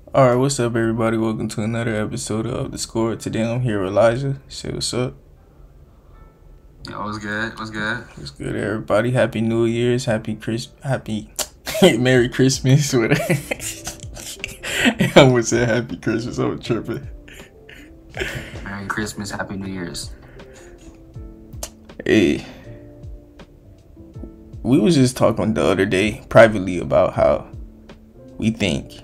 Alright, what's up, everybody? Welcome to another episode of The Score. Today I'm here with Elijah. Say what's up. Yo, what's good? What's good? What's good, everybody? Happy New Year's. Happy Merry Christmas. I almost said Happy Christmas. I'm tripping. Merry Christmas, Happy New Year's. Hey, we was just talking the other day privately about how you think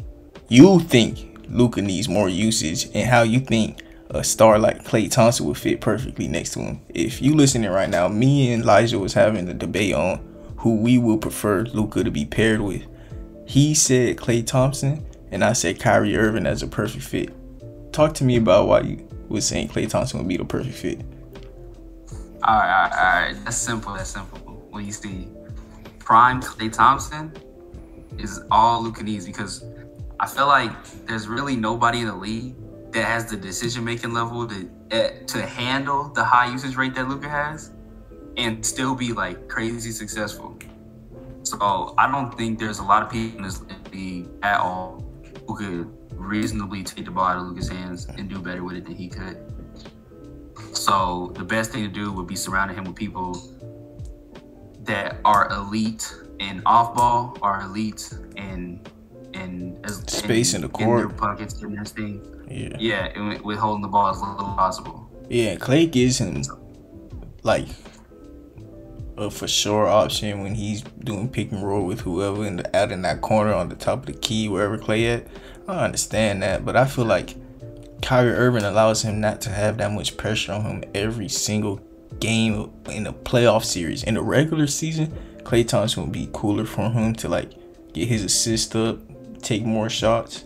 Luka needs more usage and how you think a star like Klay Thompson would fit perfectly next to him. If you listening right now, me and Elijah was having a debate on who we would prefer Luka to be paired with. He said Klay Thompson and I said Kyrie Irving as a perfect fit. Talk to me about why you was saying Klay Thompson would be the perfect fit. All right. That's simple. When you see prime Klay Thompson is all Luka needs, because I feel like there's really nobody in the league that has the decision-making level to handle the high usage rate that Luka has and still be like crazy successful. So I don't think there's a lot of people in this league at all who could reasonably take the ball out of Luka's hands and do better with it than he could. So the best thing to do would be surrounding him with people that are elite and off ball, are elite and space in the court, in their pockets and everything. Yeah, and with holding the ball as little as possible. Yeah, Klay gives him like a for sure option when he's doing pick and roll with whoever out in that corner on the top of the key, wherever Klay at. I understand that, but I feel like Kyrie Irving allows him not to have that much pressure on him every single game in the playoff series. In the regular season, Klay Thompson would be cooler for him to like get his assist up, take more shots,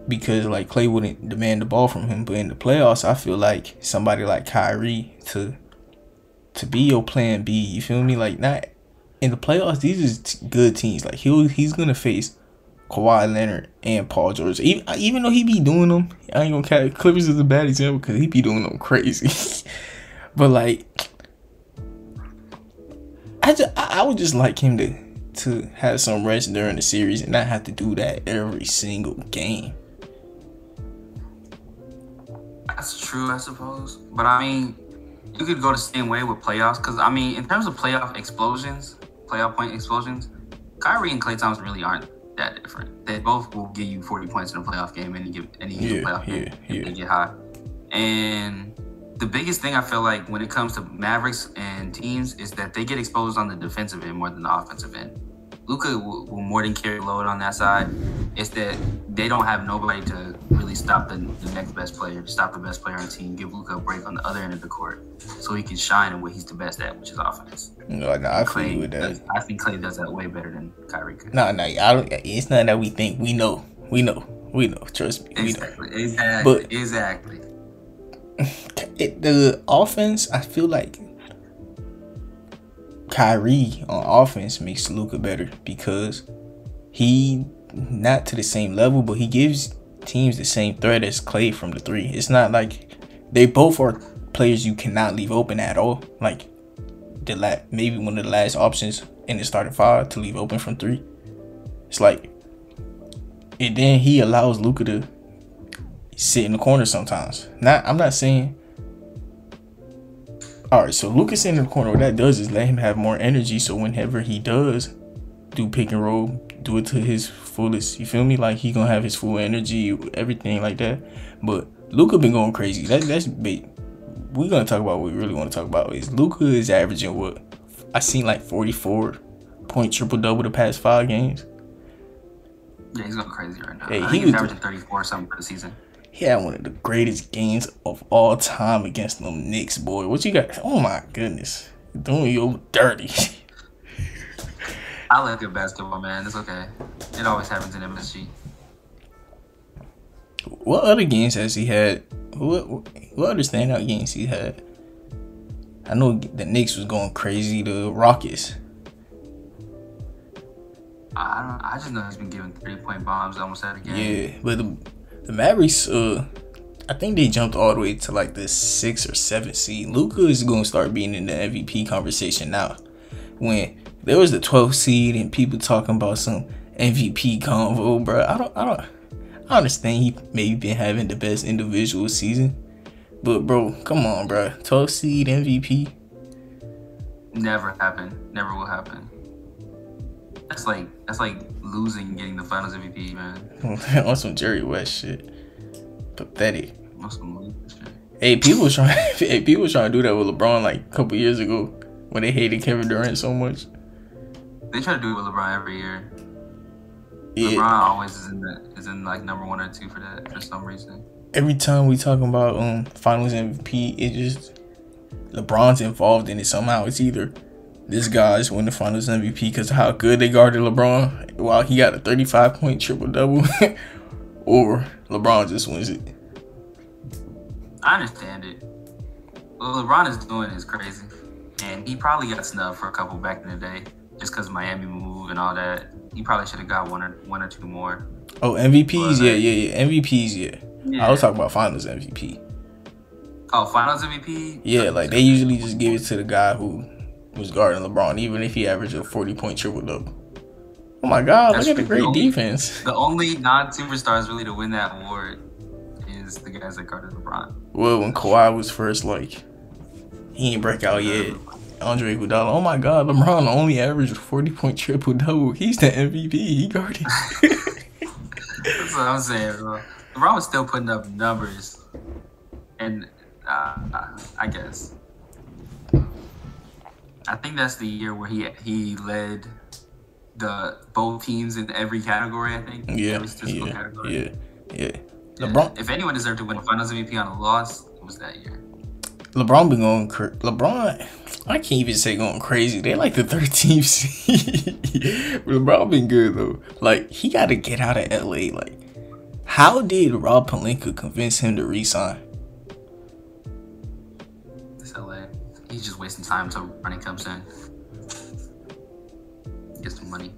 because like Klay wouldn't demand the ball from him. But in the playoffs, I feel like somebody like Kyrie to be your plan B. You feel me? Like, not in the playoffs, these are good teams. Like he's gonna face Kawhi Leonard and Paul George. Even though he be doing them, I ain't gonna count. Clippers is a bad example because he be doing them crazy. But like, I would just like him to have some rest during the series and not have to do that every single game. That's true, I suppose. But I mean, you could go the same way with playoffs, because I mean, in terms of playoff point explosions, Kyrie and Klay Thompson really aren't that different. They both will give you 40 points in a playoff game any given playoff game if they get hot. And the biggest thing I feel like when it comes to Mavericks and teams is that they get exposed on the defensive end more than the offensive end. Luka will more than carry load on that side. It's that they don't have nobody to really stop the next best player, stop the best player on the team, give Luka a break on the other end of the court so he can shine in what he's the best at, which is offense. No, I feel with that. I think Klay does that way better than Kyrie could. No, I don't. It's not that we think. We know. Trust me. Exactly. The offense, I feel like Kyrie on offense makes Luka better because he not to the same level, but he gives teams the same threat as Klay from the three. It's not like they both are players you cannot leave open at all. Like maybe one of the last options in the starting five to leave open from three. It's like, and then he allows Luka to sit in the corner sometimes. I'm not saying. All right, so Luka sitting in the corner, what that does is let him have more energy. So whenever he does do pick and roll, do it to his fullest. You feel me? Like, he gonna have his full energy, everything like that. But Luka been going crazy. That's big. We're gonna talk about what we really want to talk about. Is Luka is averaging what I seen like 44-point triple-double the past 5 games. Yeah, he's going crazy right now. Hey, I think he's averaging 34 or something for the season. He had one of the greatest games of all time against them Knicks, boy. What you got? Oh my goodness, doing you dirty. I like good basketball, man. It's okay. It always happens in MSG. What other games has he had? What other standout games he had? I know the Knicks was going crazy. The Rockets. I just know he's been giving 30-point bombs almost every game. Yeah, but the Mavericks, I think they jumped all the way to like the 6th or 7th seed. Luka is going to start being in the MVP conversation now. When there was the 12th seed and people talking about some MVP convo, bro, I I understand he maybe been having the best individual season, but bro, come on, bro. 12 seed MVP. Never happened. Never will happen. That's like losing getting the Finals MVP, man. On some Jerry West shit. Pathetic. On some shit. Hey, people was trying to do that with LeBron like a couple years ago when they hated Kevin Durant so much. They try to do it with LeBron every year. Yeah. LeBron always is in like number 1 or 2 for that for some reason. Every time we talking about Finals MVP, it just LeBron's involved in it somehow. It's either this guy's win the Finals MVP because of how good they guarded LeBron while he got a 35-point triple-double, or LeBron just wins it. I understand it. What LeBron is doing is crazy, and he probably got snubbed for a couple back in the day just because Miami move and all that. He probably should have got one or two more. Oh, MVPs, yeah. MVPs, yeah. I was talking about Finals MVP. Oh, Finals MVP? Yeah, like they usually just give it to the guy who was guarding LeBron, even if he averaged a 40-point triple-double. Oh my God, look at the great defense. The only non-superstars really to win that award is the guys that guarded LeBron. Well, when Kawhi was first, like, he ain't break out yet. Andre Iguodala, oh my God, LeBron only averaged a 40-point triple-double. He's the MVP. He guarded. That's what I'm saying, bro. LeBron was still putting up numbers. And I guess. I think that's the year where he led both teams in every category, I think. Every statistical category. Yeah. LeBron. If anyone deserved to win a Finals MVP on a loss, it was that year. LeBron been going LeBron, I can't even say going crazy. They like the 13th seed. LeBron been good though. Like, he got to get out of LA. Like, how did Rob Pelinka convince him to resign? It's LA. He's just wasting time until money comes in. Get some money.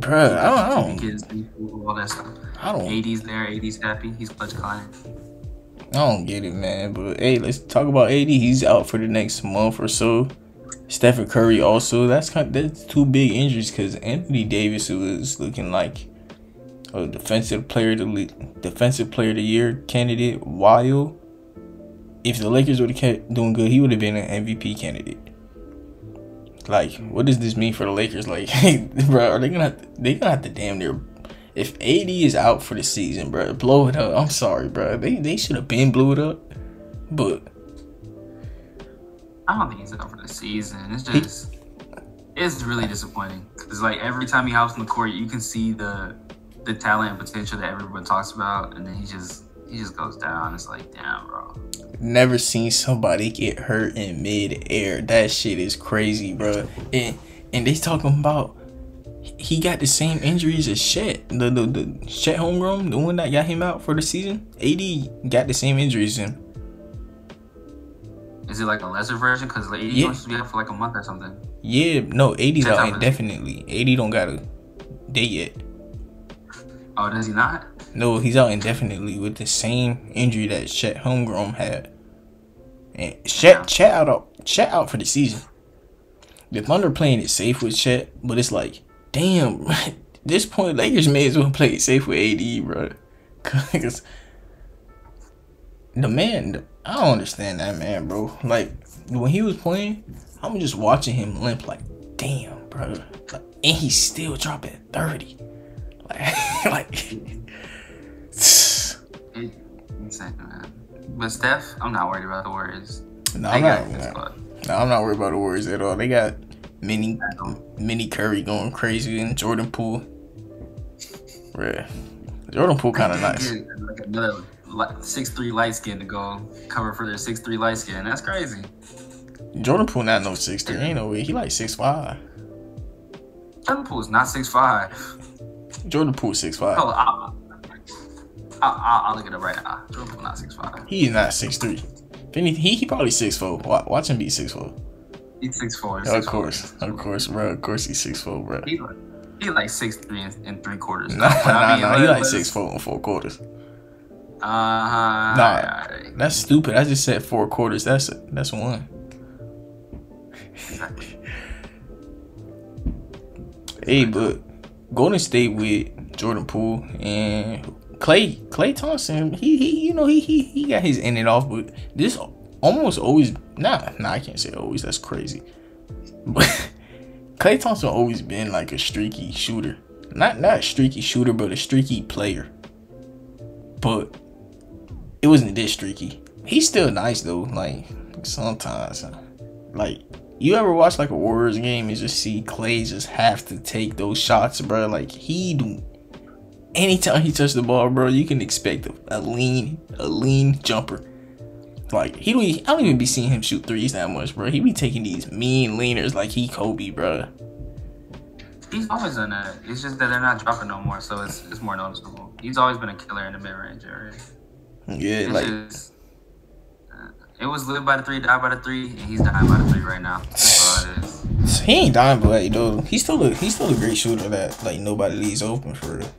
Bruh, I don't. Kids, all that stuff. I don't. 80's there. 80's happy. He's clutch client. I don't get it, man. But hey, let's talk about AD. He's out for the next month or so. Stephen Curry also. That's two big injuries because Anthony Davis was looking like a defensive player of the year candidate. While if the Lakers would have kept doing good, he would have been an MVP candidate. Like, what does this mean for the Lakers? Like, hey, bro, are they gonna have to damn near. If AD is out for the season, bro, blow it up. I'm sorry, bro. They should have been blew it up, but I don't think he's out for the season. It's just it's really disappointing because like every time he hops on the court, you can see the talent and potential that everyone talks about, and then he just goes down. It's like, damn, bro. Never seen somebody get hurt in mid-air. That shit is crazy, bro. And they talking about. He got the same injuries as Chet. The Chet homegrown, the one that got him out for the season. AD got the same injuries in. Is it like a lesser version? Because like AD wants to be out for like a month or something. Yeah, no, AD's out indefinitely. AD don't got a date yet. Oh, does he not? No, he's out indefinitely with the same injury that Chet homegrown had. And Chet out for the season. The Thunder playing it safe with Chet, but it's like, damn, at this point, Lakers may as well play it safe with AD, bro. Because the man, I don't understand that man, bro. Like, when he was playing, I'm just watching him limp like, damn, bro. Like, and he's still dropping 30. Like insane, man. But Steph, I'm not worried about the Warriors. No, I'm not worried about the Warriors at all. They got Mini Curry going crazy and Jordan Poole. Right. Jordan Poole kind of nice. Like another 6'3" light skin to go cover for their 6'3" light skin. That's crazy. Jordan Poole not no 6'3". Ain't no way. He like 6'5". Jordan Poole is not 6'5". Jordan Poole 6'5". Oh, I'll look it up right now. Jordan Poole not 6'5". He's not 6'3". If anything, he probably 6'4". Watch him be 6'4". He's 6'4". Of course, bro. Of course, he's 6'4", bro. He like 6'3" and 3/4. Nah. He like 6'4" and 4/4. Nah, that's stupid. I just said 4/4. That's one. Hey, but Golden State with Jordan Poole, and Klay Thompson. He got his in and off, but this almost always I can't say always. That's crazy. But Klay Thompson always been like a streaky shooter. Not a streaky shooter, but a streaky player. But it wasn't this streaky. He's still nice though. Like sometimes, like you ever watch like a Warriors game and just see Klay just have to take those shots, bro. Like anytime he touches the ball, bro, you can expect a lean jumper. Like I don't even be seeing him shoot threes that much, bro. He be taking these mean leaners like he Kobe, bro. He's always done that. It's just that they're not dropping no more, so it's more noticeable. He's always been a killer in the mid range area. Yeah, it was live by the three, die by the three, and he's dying by the three right now. That's all it is. He ain't dying by it though. He's still a great shooter that like nobody leaves open for real.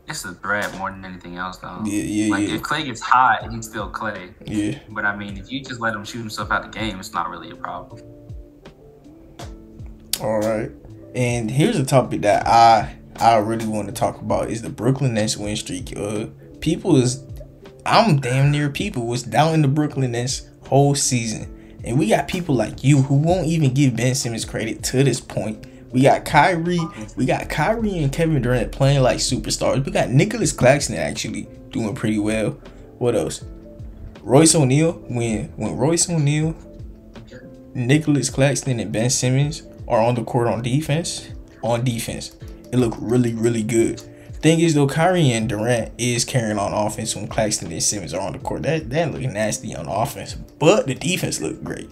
It's a threat more than anything else, though. Yeah. If Klay gets hot, he's still Klay. Yeah. But I mean, if you just let him shoot himself out the game, it's not really a problem. All right. And here's a topic that I really want to talk about is the Brooklyn Nets win streak. I'm damn near people was down the Brooklyn Nets whole season, and we got people like you who won't even give Ben Simmons credit to this point. We got Kyrie and Kevin Durant playing like superstars. We got Nicholas Claxton actually doing pretty well. What else? Royce O'Neal. When Royce O'Neal, Nicholas Claxton, and Ben Simmons are on the court on defense, it looked really, really good. Thing is though, Kyrie and Durant is carrying on offense when Claxton and Simmons are on the court. That looked nasty on offense, but the defense looked great.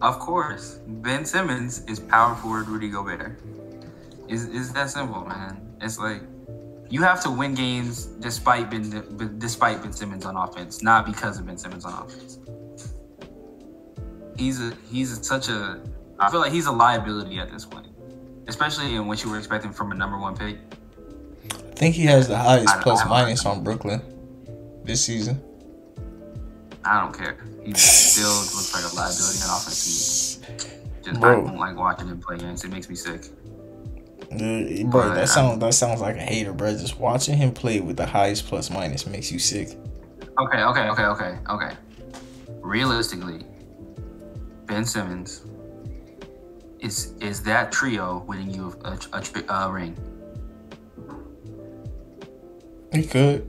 Of course, Ben Simmons is power forward Rudy Gobert. Is that simple, man? It's like you have to win games despite Ben Simmons on offense, not because of Ben Simmons on offense. I feel like he's a liability at this point, especially in what you were expecting from a number one pick. I think he has the highest plus minus on Brooklyn this season. I don't care. He still looks like a liability on offense. I don't like watching him play games. It makes me sick. Bro, that sounds like a hater, bro. Just watching him play with the highest plus minus makes you sick. Okay. Realistically, Ben Simmons is that trio winning you a ring? He could.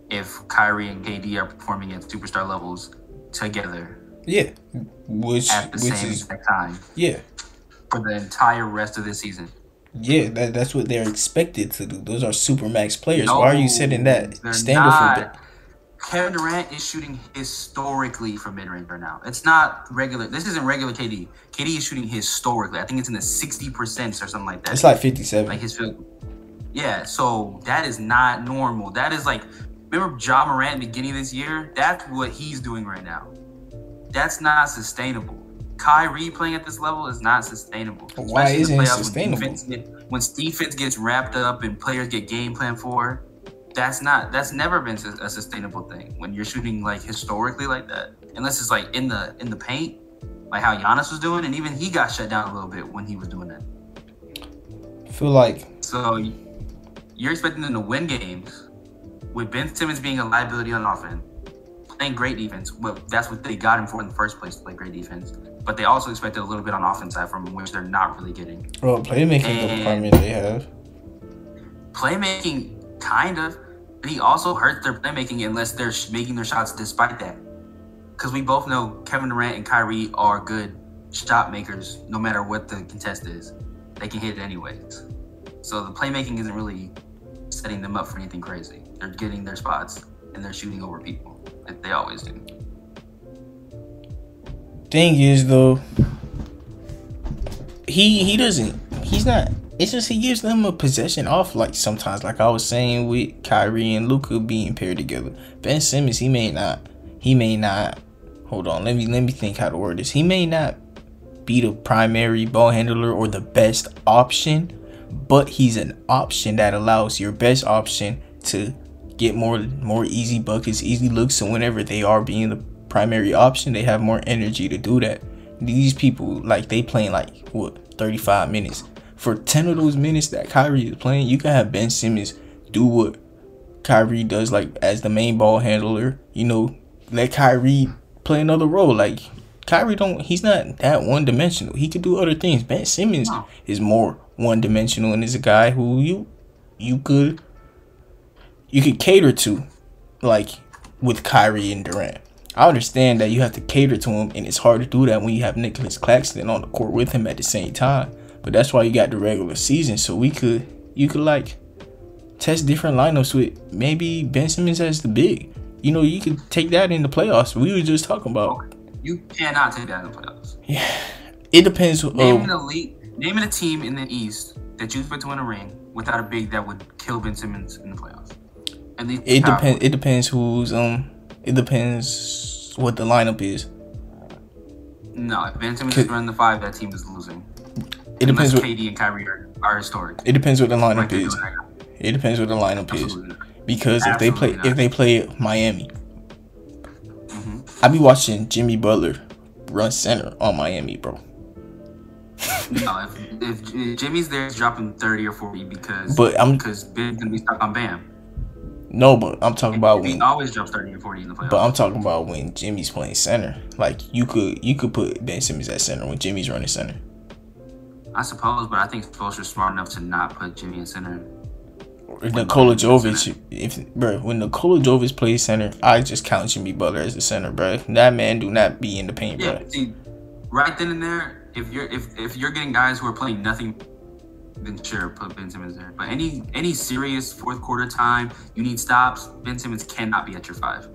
If Kyrie and KD are performing at superstar levels together. Yeah. At the same exact time. Yeah. For the entire rest of the season. Yeah, that's what they're expected to do. Those are supermax players. Why are you setting that standard for them? Kevin Durant is shooting historically from mid-range right now. It's not regular. This isn't regular KD. KD is shooting historically. I think it's in the 60% or something like that. It's like 57. Like his field. Yeah, so that is not normal. That is like, remember Ja Morant at the beginning of this year? That's what he's doing right now. That's not sustainable. Kyrie playing at this level is not sustainable. Why isn't it sustainable? When defense gets wrapped up and players get game plan for, that's never been a sustainable thing. When you're shooting like historically like that, unless it's like in the paint, like how Giannis was doing, and even he got shut down a little bit when he was doing that. I feel like so you're expecting them to win games with Ben Simmons being a liability on offense, playing great defense. Well, that's what they got him for in the first place, to play great defense. But they also expected a little bit on offense side from him, which they're not really getting. Well, playmaking department they have. Playmaking, kind of. But he also hurts their playmaking unless they're making their shots despite that. Because we both know Kevin Durant and Kyrie are good shot makers no matter what the contest is. They can hit it anyways. So the playmaking isn't really setting them up for anything crazy. They're getting their spots and they're shooting over people. Like they always do. Thing is though, he's not. It's just he gives them a possession off like sometimes. Like I was saying with Kyrie and Luka being paired together. Ben Simmons, he may not. Hold on, let me think how to word this. He may not be the primary ball handler or the best option, but he's an option that allows your best option to get more easy buckets, easy looks. So whenever they are being the primary option, they have more energy to do that. these people, like, they playing like what 35 minutes. For 10 of those minutes that Kyrie is playing, you can have Ben Simmons do what Kyrie does, like as the main ball handler. You know, let Kyrie play another role. Like Kyrie he's not that one dimensional. He could do other things. Ben Simmons is more one dimensional and is a guy who you could cater to, like with Kyrie and Durant. I understand that you have to cater to him, and it's hard to do that when you have Nicholas Claxton on the court with him at the same time. But that's why you got the regular season, so you could like test different lineups with maybe Ben Simmons as the big. You know, you could take that in the playoffs. We were just talking about. You cannot take that in the playoffs. Yeah, it depends. Naming a team in the East that you expect to win a ring without a big that would kill Ben Simmons in the playoffs. At least it depends. It depends who's It depends what the lineup is. No, if Ben Simmons is running the 5, that team is losing. It depends. What KD and Kyrie are historic. It depends what the lineup is. It depends what the lineup is. Because if they play Miami, I be watching Jimmy Butler run center on Miami, bro. No, if Jimmy's there, he's dropping 30 or 40 because Ben's gonna be stuck on Bam. No, but I'm talking about when he always drops 30 or 40 in the playoffs. But I'm talking about when Jimmy's playing center. Like you could put Ben Simmons at center when Jimmy's running center. I suppose, but I think Spoelstra's smart enough to not put Jimmy in center. Nikola Jokić, when Nikola Jokić plays center, I just count Jimmy Butler as the center, bro. That man do not be in the paint, bro. Yeah, see, right then and there, if you're getting guys who are playing nothing, then sure, put Ben Simmons there. But any serious fourth quarter time, you need stops. Ben Simmons cannot be at your 5.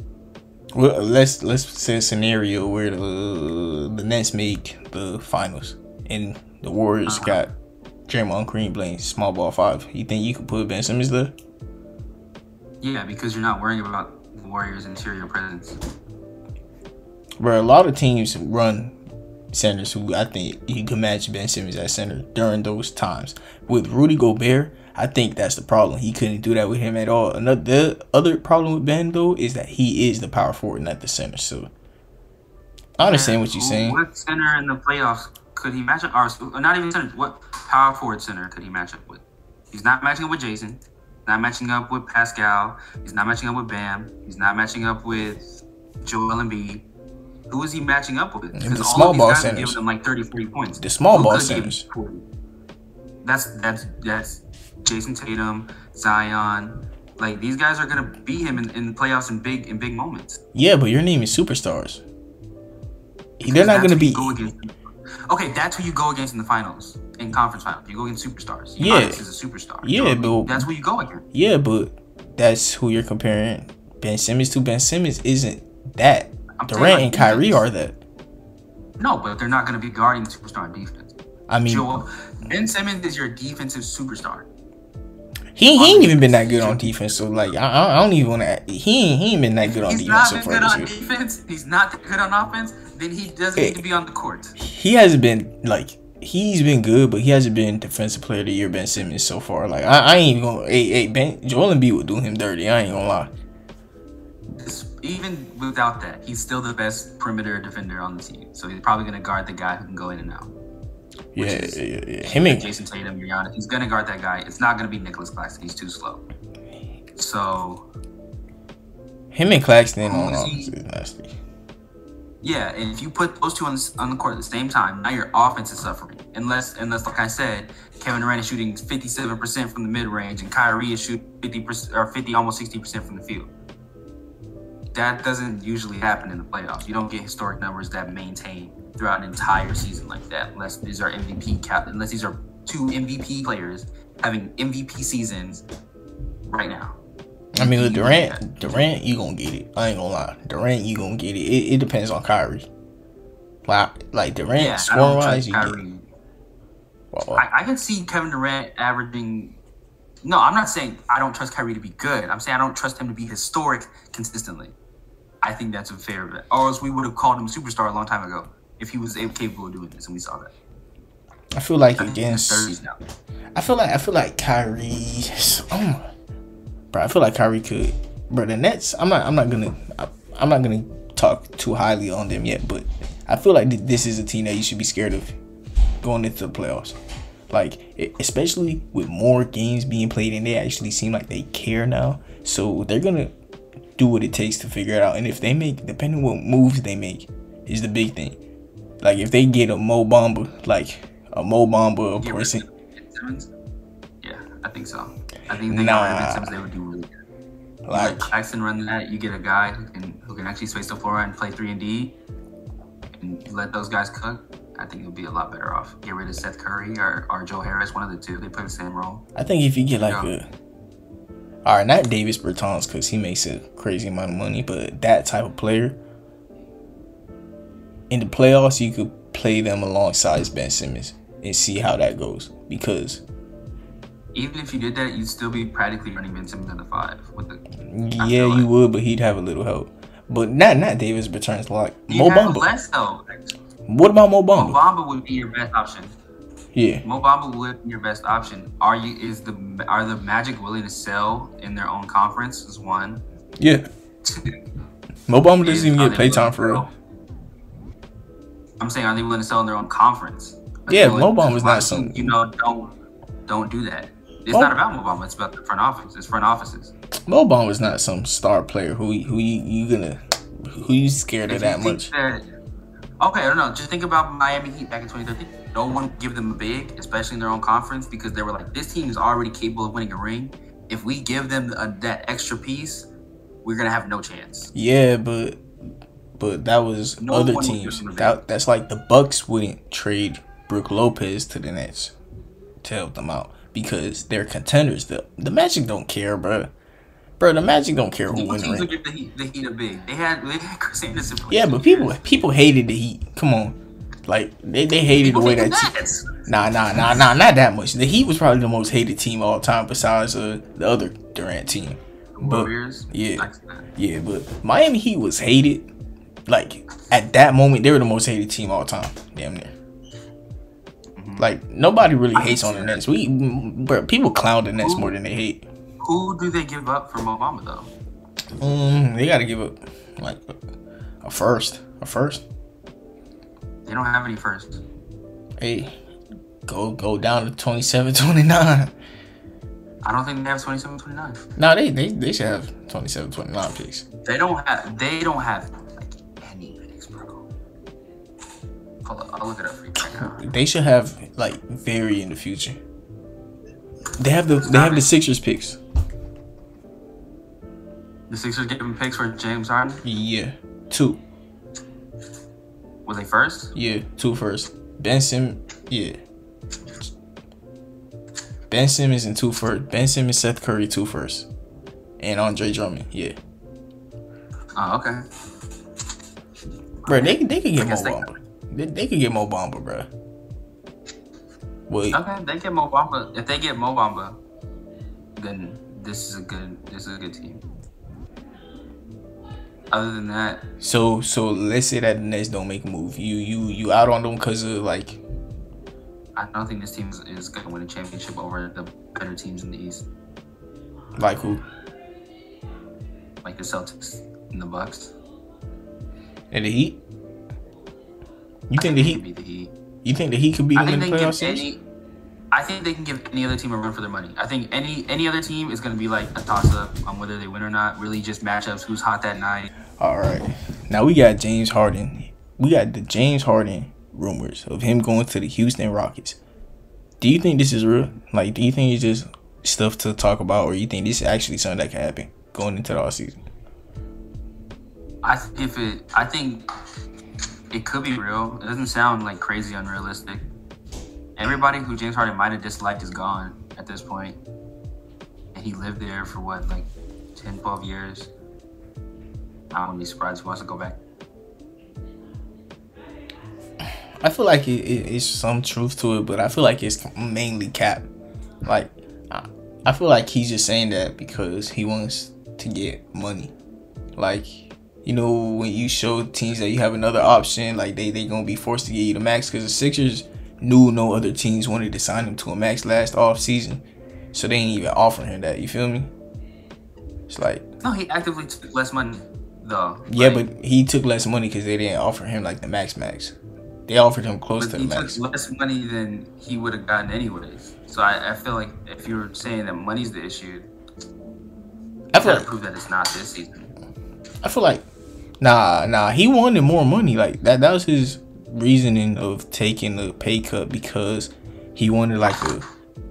Well, let's say a scenario where the Nets make the finals and the Warriors got Draymond Green playing small ball 5. You think you could put Ben Simmons there? Yeah, because you're not worrying about the Warriors' interior presence. Bro, a lot of teams run centers who I think you can match Ben Simmons at center during those times. With Rudy Gobert, I think that's the problem. He couldn't do that with him at all. The other problem with Ben, though, is that he is the power forward, not the center. So I understand what you're saying. What center in the playoffs could he match up? Or not even center. What power forward center could he match up with? He's not matching up with Jason. Not matching up with Pascal. He's not matching up with Bam. He's not matching up with Joel Embiid. Who is he matching up with? The small ball centers. Giving them like 30, 40 points. The small ball centers. That's Jason Tatum, Zion. Like, these guys are gonna beat him in the playoffs in big moments. Yeah, but your name is superstars. They're not gonna be. Okay, that's who you go against in the finals, in conference finals. You go against superstars. Giannis is a superstar. Yeah, but that's who you go against. Yeah, but that's who you're comparing Ben Simmons to. Ben Simmons isn't that. Durant and Kyrie are that. No, but they're not going to be guarding the superstar on defense. I mean, Ben Simmons is your defensive superstar. He ain't even been that good on defense. So like, I don't even want to. He ain't been that good on defense so far this year. He's not that good on offense. Then he doesn't need to be on the court. He hasn't been like. He's been good, but he hasn't been defensive player of the year. Ben Simmons so far. Like I ain't even gonna. Joel Embiid would do him dirty. I ain't gonna lie. Even without that, he's still the best perimeter defender on the team. So he's probably going to guard the guy who can go in and out. Yeah. Him and Jason Tatum, Giannis. He's going to guard that guy. It's not going to be Nicholas Claxton. He's too slow. So him and Claxton on offense is nasty. Yeah, and if you put those two on the court at the same time, now your offense is suffering. Unless like I said, Kevin Durant is shooting 57% from the mid range, and Kyrie is shooting 50% or 50, almost 60% from the field. That doesn't usually happen in the playoffs. You don't get historic numbers that maintain throughout an entire season like that, unless these are unless these are 2 MVP players having MVP seasons right now. I mean, with Durant, you gonna get it. I ain't gonna lie. Durant, you gonna get it. It depends on Kyrie. Like Durant, scoring wise, you get it. I can see Kevin Durant averaging. No, I'm not saying I don't trust Kyrie to be good. I'm saying I don't trust him to be historic consistently. I think that's a fair bet. Or else we would have called him a superstar a long time ago if he was capable of doing this, and we saw that. I feel like against. I feel like Kyrie. Bro, I feel like Kyrie could. Bro, the Nets. I'm not gonna talk too highly on them yet, but I feel like this is a team that you should be scared of going into the playoffs. Like, especially with more games being played, and they actually seem like they care now. So they're gonna do what it takes to figure it out. And if they make, depending on what moves they make, is the big thing. Like, if they get a Mo Bamba, like a Mo Bamba, a person. Yeah, I think so. I think they got Simmons, they would do really good. Like Jackson run that, you get a guy who can actually space the floor and play 3 and D, and you let those guys cook. I think you'll be a lot better off. Get rid of Seth Curry or Joe Harris, one of the two. They play the same role. I think if you get like all right, not Davis Bertans because he makes a crazy amount of money, but that type of player in the playoffs, you could play them alongside Ben Simmons and see how that goes. Because even if you did that, you'd still be practically running Ben Simmons in the 5. Yeah, you would, but he'd have a little help. But not Davis Bertans, like Mo Bamba. Less though. What about Mo Bamba? Mo Bamba would be your best option. Yeah. Mo Bamba would be your best option. Are the Magic willing to sell in their own conference? Is one. Yeah. Mo Bamba doesn't even get playtime for real. I'm saying, are they willing to sell in their own conference? Yeah, Mo Bamba's not something. Don't do that. It's not about Mo Bamba. It's about the front office. It's front offices. Mo Bamba's not some star player who you scared of that much. Okay, I don't know. Just think about Miami Heat back in 2013. No one give them a big, especially in their own conference, because they were like, this team is already capable of winning a ring. If we give them that extra piece, we're gonna have no chance. Yeah, but that was other teams. That's like the Bucks wouldn't trade Brook Lopez to the Nets to help them out because they're contenders. The Magic don't care, bro. Bro, the Magic don't care who wins the ring. Give the Heat a big. They had Chris Anderson. Yeah, but people hated the Heat. Come on. Like, they hated the way that team. Nah, not that much. The Heat was probably the most hated team all time besides the other Durant team. Warriors? Yeah, but Miami Heat was hated. Like, at that moment, they were the most hated team all time. Damn near. Like, nobody really hates on the Nets. Bro, people clown the Nets more than they hate. Who do they give up for Mo Bamba, though? They got to give up, like, a first. They don't have any firsts. Hey, go down to 27, 29. I don't think they have 27, 29. No, they should have 27, 29 picks. They don't have like any picks, bro. Hold up, I'll look it up for you right now. They should have like very in the future. They have the Sixers picks. The Sixers giving picks for James Harden? Yeah, 2. Was they first? Yeah, 2 first. Ben Simmons, yeah. Ben Simmons and 2 first. Ben Simmons, Seth Curry, 2 first. And Andre Drummond, yeah. Oh, okay. Bro, they could get Mo Bamba. They could get Mo Bamba, bro. Wait. Okay, they get Mo Bamba. If they get Mo Bamba, then this is a good team. Other than that, so let's say that the Nets don't make a move. You out on them because of like. I don't think this team is gonna win a championship over the better teams in the East. Like who? Like the Celtics and the Bucks. And the Heat. You think the Heat? Be the Heat. You think the Heat could be in the playoff series? I think they can give any other team a run for their money. I think any other team is going to be like a toss-up on whether they win or not. Really just matchups, who's hot that night. All right. Now we got James Harden. We got the James Harden rumors of him going to the Houston Rockets. Do you think this is real? Like, do you think it's just stuff to talk about, or you think this is actually something that can happen going into the offseason? I think it could be real. It doesn't sound like crazy unrealistic. Everybody who James Harden might have disliked is gone at this point. And he lived there for what, like 10, 12 years. I wouldn't be surprised if he wants to go back. I feel like it's some truth to it, but I feel like it's mainly cap. Like, I feel like he's just saying that because he wants to get money. Like, you know, when you show teams that you have another option, like they gonna be forced to give you the max because the Sixers knew no other teams wanted to sign him to a max last off season, so they ain't even offering him that. You feel me? It's like no, he actively took less money though. Yeah, but he took less money because they didn't offer him like the max. They offered him close to the max. He took less money than he would have gotten anyways. So I feel like if you're saying that money's the issue, I feel like prove that it's not this season. I feel like nah. He wanted more money. Like that was his reasoning of taking the pay cut because he wanted like a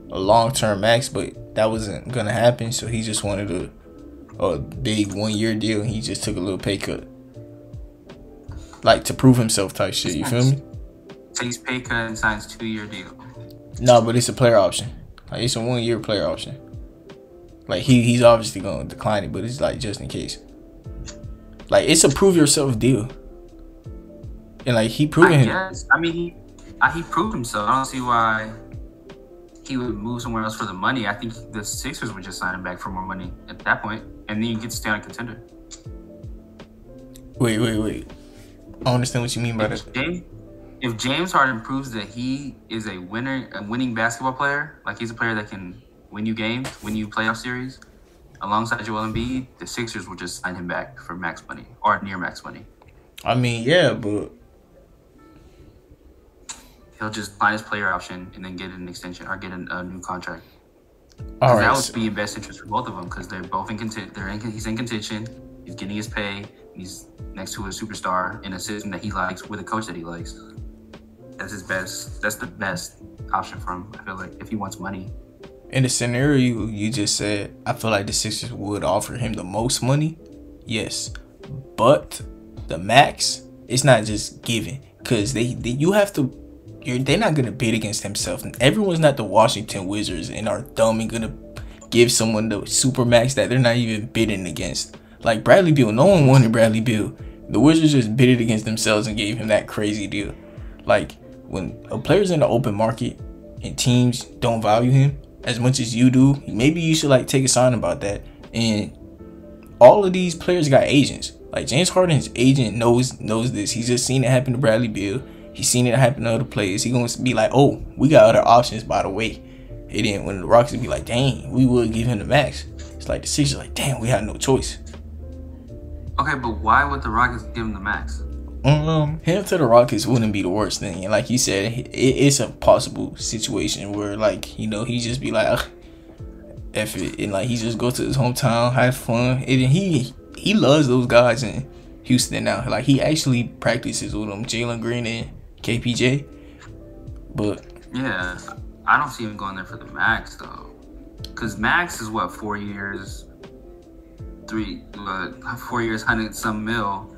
long-term max, but that wasn't gonna happen. So he just wanted a big 1-year deal, and he just took a little pay cut, like to prove himself type shit. You feel me? Takes pay cut and signs 2-year deal. No, but it's a player option. Like it's a 1-year player option. Like he's obviously gonna decline it, but it's like just in case. Like it's a prove yourself deal. And like he proving him. I mean, he proved himself. I don't see why he would move somewhere else for the money. I think the Sixers would just sign him back for more money at that point, and then you get to stay on a contender. Wait. I don't understand what you mean by that. If James Harden proves that he is a winning basketball player, like he's a player that can win you games, win you playoff series, alongside Joel Embiid, the Sixers will just sign him back for max money or near max money. I mean, yeah, but he'll just find his player option and then get an extension or get a new contract. All right, that would be in best interest for both of them because they're both in contention. He's in contention. He's getting his pay. He's next to a superstar in a system that he likes with a coach that he likes. That's his best. That's the best option for him. I feel like if he wants money. In the scenario you just said, I feel like the Sixers would offer him the most money. Yes, but the max, it's not just given because you have to. They're not gonna bid against themselves. Everyone's not the Washington Wizards and are dumb and gonna give someone the super max that they're not even bidding against. Like Bradley Beal, no one wanted Bradley Beal. The Wizards just bidded against themselves and gave him that crazy deal. Like when a player's in the open market and teams don't value him as much as you do, maybe you should like take a sign about that. And all of these players got agents. Like James Harden's agent knows this. He's just seen it happen to Bradley Beal. He's seen it happen to other players. He's gonna be like, oh, we got other options by the way. And then when the Rockets be like, dang, we would give him the max. It's like the Sixers like, damn, we had no choice. Okay, but why would the Rockets give him the max? Him to the Rockets wouldn't be the worst thing. And like you said, it's a possible situation where like, he just be like, F it. And like he just go to his hometown, have fun. And he loves those guys in Houston now. Like he actually practices with them, Jalen Green and KPJ. But yeah, I don't see him going there for the max though. Because max is what, 4 years, 4 years, 100-some mil.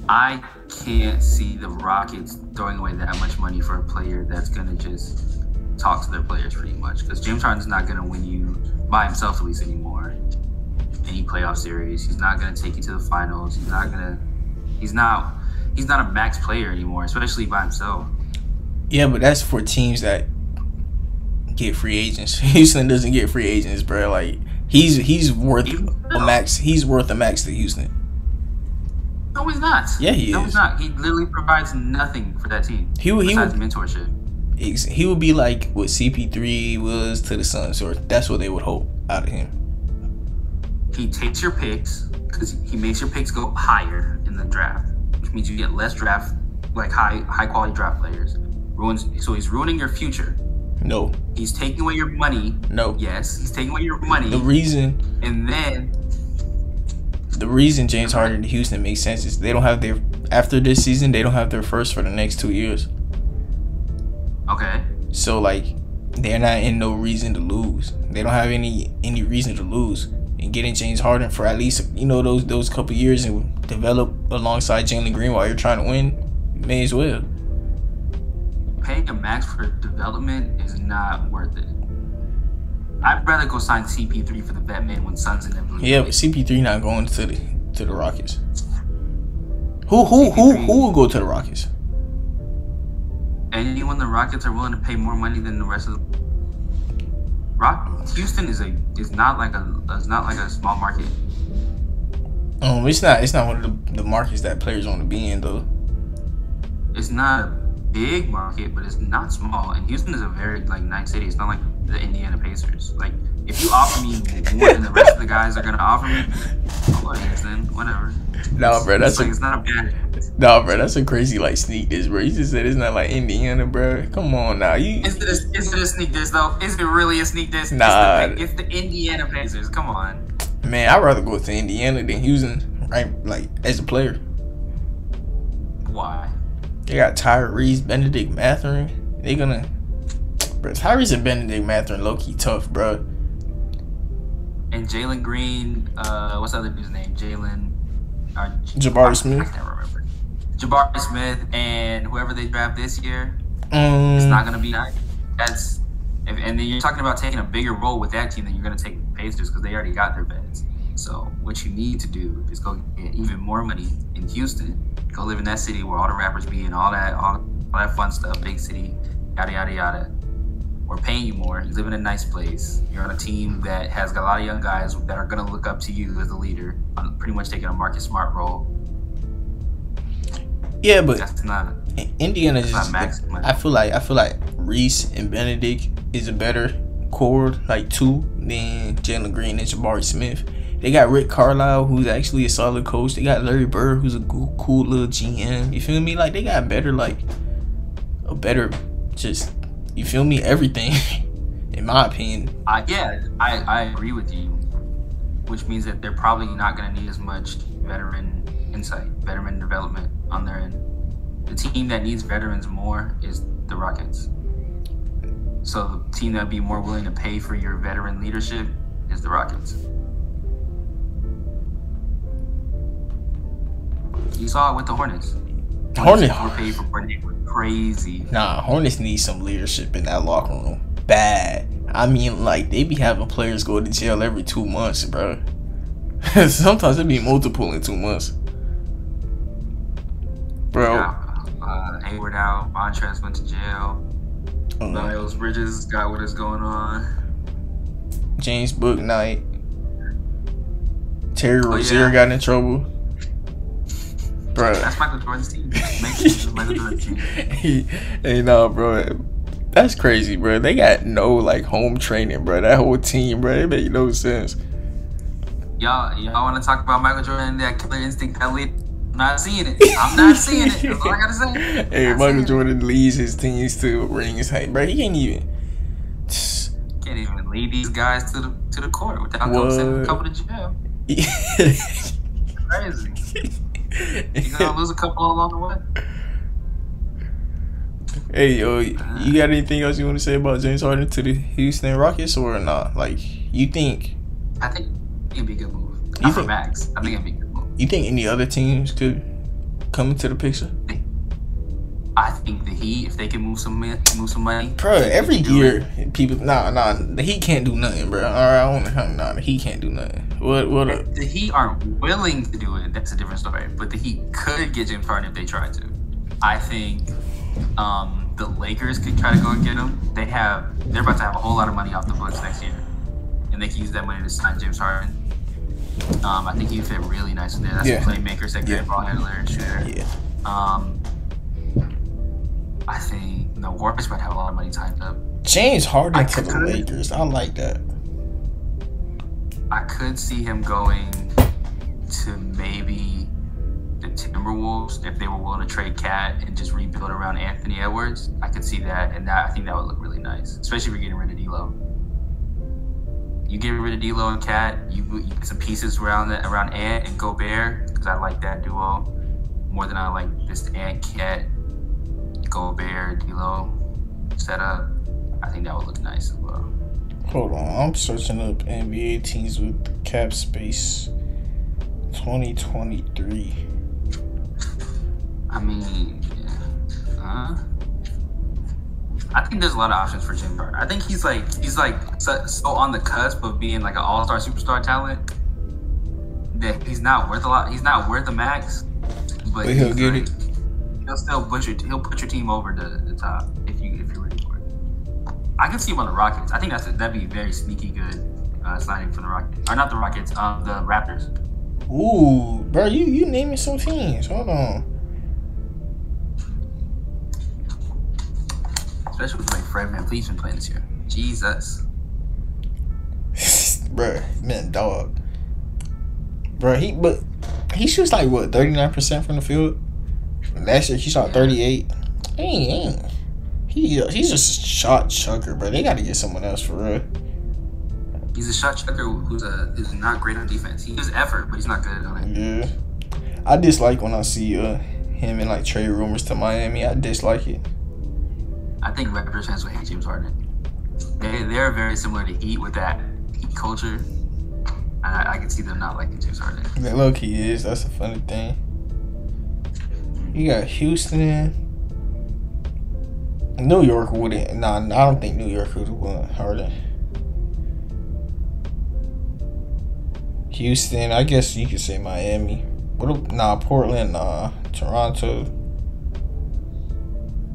I can't see the Rockets throwing away that much money for a player that's gonna just talk to their players pretty much. Because James Harden's not gonna win you by himself at least anymore. Any playoff series, he's not gonna take you to the finals. He's not a max player anymore, especially by himself. Yeah, but that's for teams that get free agents. Houston doesn't get free agents, bro. Like he's worth a max. He's worth a max to Houston. No, he's not. Yeah, he is. No, he's not. He literally provides nothing for that team. Besides mentorship. He would be like what CP3 was to the Suns, or that's what they would hope out of him. He takes your picks because he makes your picks go higher in the draft, which means you get less draft, like high quality draft players. So he's ruining your future. No. He's taking away your money. No. Yes, he's taking away your money. The reason James Harden to Houston makes sense is they don't have after this season, they don't have their first for the next 2 years. Okay. So like they're not in no reason to lose. They don't have any reason to lose. And getting James Harden for at least those couple years and develop alongside Jalen Green while you're trying to win, you may as well. Paying a max for development is not worth it. I'd rather go sign CP3 for the Batman when Suns inevitably. Yeah, but CP3 not going to the Rockets. Who will go to the Rockets? Anyone the Rockets are willing to pay more money than the rest of the Houston is not like a small market. It's not one of the markets that players want to be in though. It's not a big market, but it's not small. And Houston is a very nice city. It's not like the Indiana Pacers. Like if you offer me more than the rest of the guys are gonna offer me, then whatever. Nah, bro, that's it's not a bad. Nah, bro, that's a crazy like sneak diss, bro. You just said it's not like Indiana, bro. Come on now, Is it a sneak diss though? Is it really a sneak diss? Nah, it's the Indiana Pacers. Come on. Man, I'd rather go to Indiana than Houston, right? Like as a player. Why? They got Tyrese, Benedict Mathurin. They gonna, bro. Tyrese and Benedict Mathurin, low key tough, bro. And Jalen Green, what's the other dude's name? Jabari Smith. I can't remember. Jabari Smith and whoever they draft this year, it's not gonna be nice. And then you're talking about taking a bigger role with that team than you're gonna take the Pacers because they already got their beds. So what you need to do is go get even more money in Houston. Go live in that city where all the rappers be and all that fun stuff, big city, yada yada yada. We're paying you more. You live in a nice place. You're on a team that has got a lot of young guys that are gonna look up to you as a leader. I'm pretty much taking a Marcus Smart role. Yeah, but that's not Indiana. I feel like Reese and Benedict is a better core, like two, than Jalen Green and Jabari Smith. They got Rick Carlisle, who's actually a solid coach. They got Larry Bird, who's a cool little GM. You feel me? Like they got a better, just, you feel me? Everything, in my opinion. I agree with you, which means that they're probably not going to need as much veteran insight, veteran development on their end. The team that needs veterans more is the Rockets. So the team that'd be more willing to pay for your veteran leadership is the Rockets. You saw it with the Hornets. Hornets were paid for crazy. Nah, Hornets need some leadership in that locker room. Bad. I mean, like, they be having players go to jail every 2 months, bro. Sometimes it be multiple in 2 months. Bro. Yeah, Hayward out. Montrezl went to jail. Miles Bridges got what is going on. James Bouknight. Terry Rozier got in trouble. Bro. That's Michael Jordan's team. Michael Jordan's team. Hey, no, bro. That's crazy, bro. They got no, like, home training, bro. That whole team, bro. It make no sense. Y'all want to talk about Michael Jordan and that killer instinct that lead? I'm not seeing it. I'm not seeing it. That's all I gotta say. Hey, Michael Jordan leads his teams to rings. Hey, bro, he can't even lead these guys to the court without sending a couple to jail. Crazy. He's gonna lose a couple along the way. Hey, yo, you got anything else you want to say about James Harden to the Houston Rockets or not? Like, you think? I think it'd be a good move. Not for Max. I think it'd be a good move. You think any other teams could come into the picture? I think the Heat, if they can move some money. Bro, every year people the Heat can't do nothing, bro. All right, I want to the Heat can't do nothing. What? The Heat aren't willing to do it. That's a different story. But the Heat could get James Harden if they tried to. I think the Lakers could try to go and get him. They're about to have a whole lot of money off the books next year, and they can use that money to sign James Harden. I think he would fit really nice in there. That's a playmaker, second ball handler, and shooter. Yeah. I think the Warriors might have a lot of money tied up. James Harden to the Lakers. I like that. I could see him going to maybe the Timberwolves if they were willing to trade Cat and just rebuild around Anthony Edwards. I could see that, and I think that would look really nice, especially if you're getting rid of D'Lo. You get rid of D'Lo and Cat, you get some pieces around Ant and Gobert, because I like that duo more than I like this Ant Cat Gobert D'Lo setup. I think that would look nice as well. Hold on, I'm searching up NBA teams with cap space 2023. I mean, I think there's a lot of options for James Harden. I think he's like so on the cusp of being like an all-star superstar talent that he's not worth a lot. He's not worth a max, but he'll get it. He'll still put your team over the top if you're ready for it. I can see him on the Rockets. I think that'd be very sneaky good signing for the Rockets, or not the Rockets, the Raptors. Ooh, bro, you naming some teams. Hold on. Especially with like Fred VanVleet's been playing this year. Jesus. Bruh, man, dog. bro. He shoots like what 39% from the field. Last year he shot 38. He's just a shot chucker, bro. They got to get someone else for real. He's a shot chucker who's not great on defense. He gives effort, but he's not good on it. Yeah, I dislike when I see him and like trade rumors to Miami. I dislike it. I think Raptors fans will hate James Harden. They're very similar to Heat with that Heat culture. I can see them not liking James Harden. That low key is. That's a funny thing. You got Houston. New York wouldn't. Nah, I don't think New York would want Harden. Houston, I guess you could say Miami. Portland, Toronto.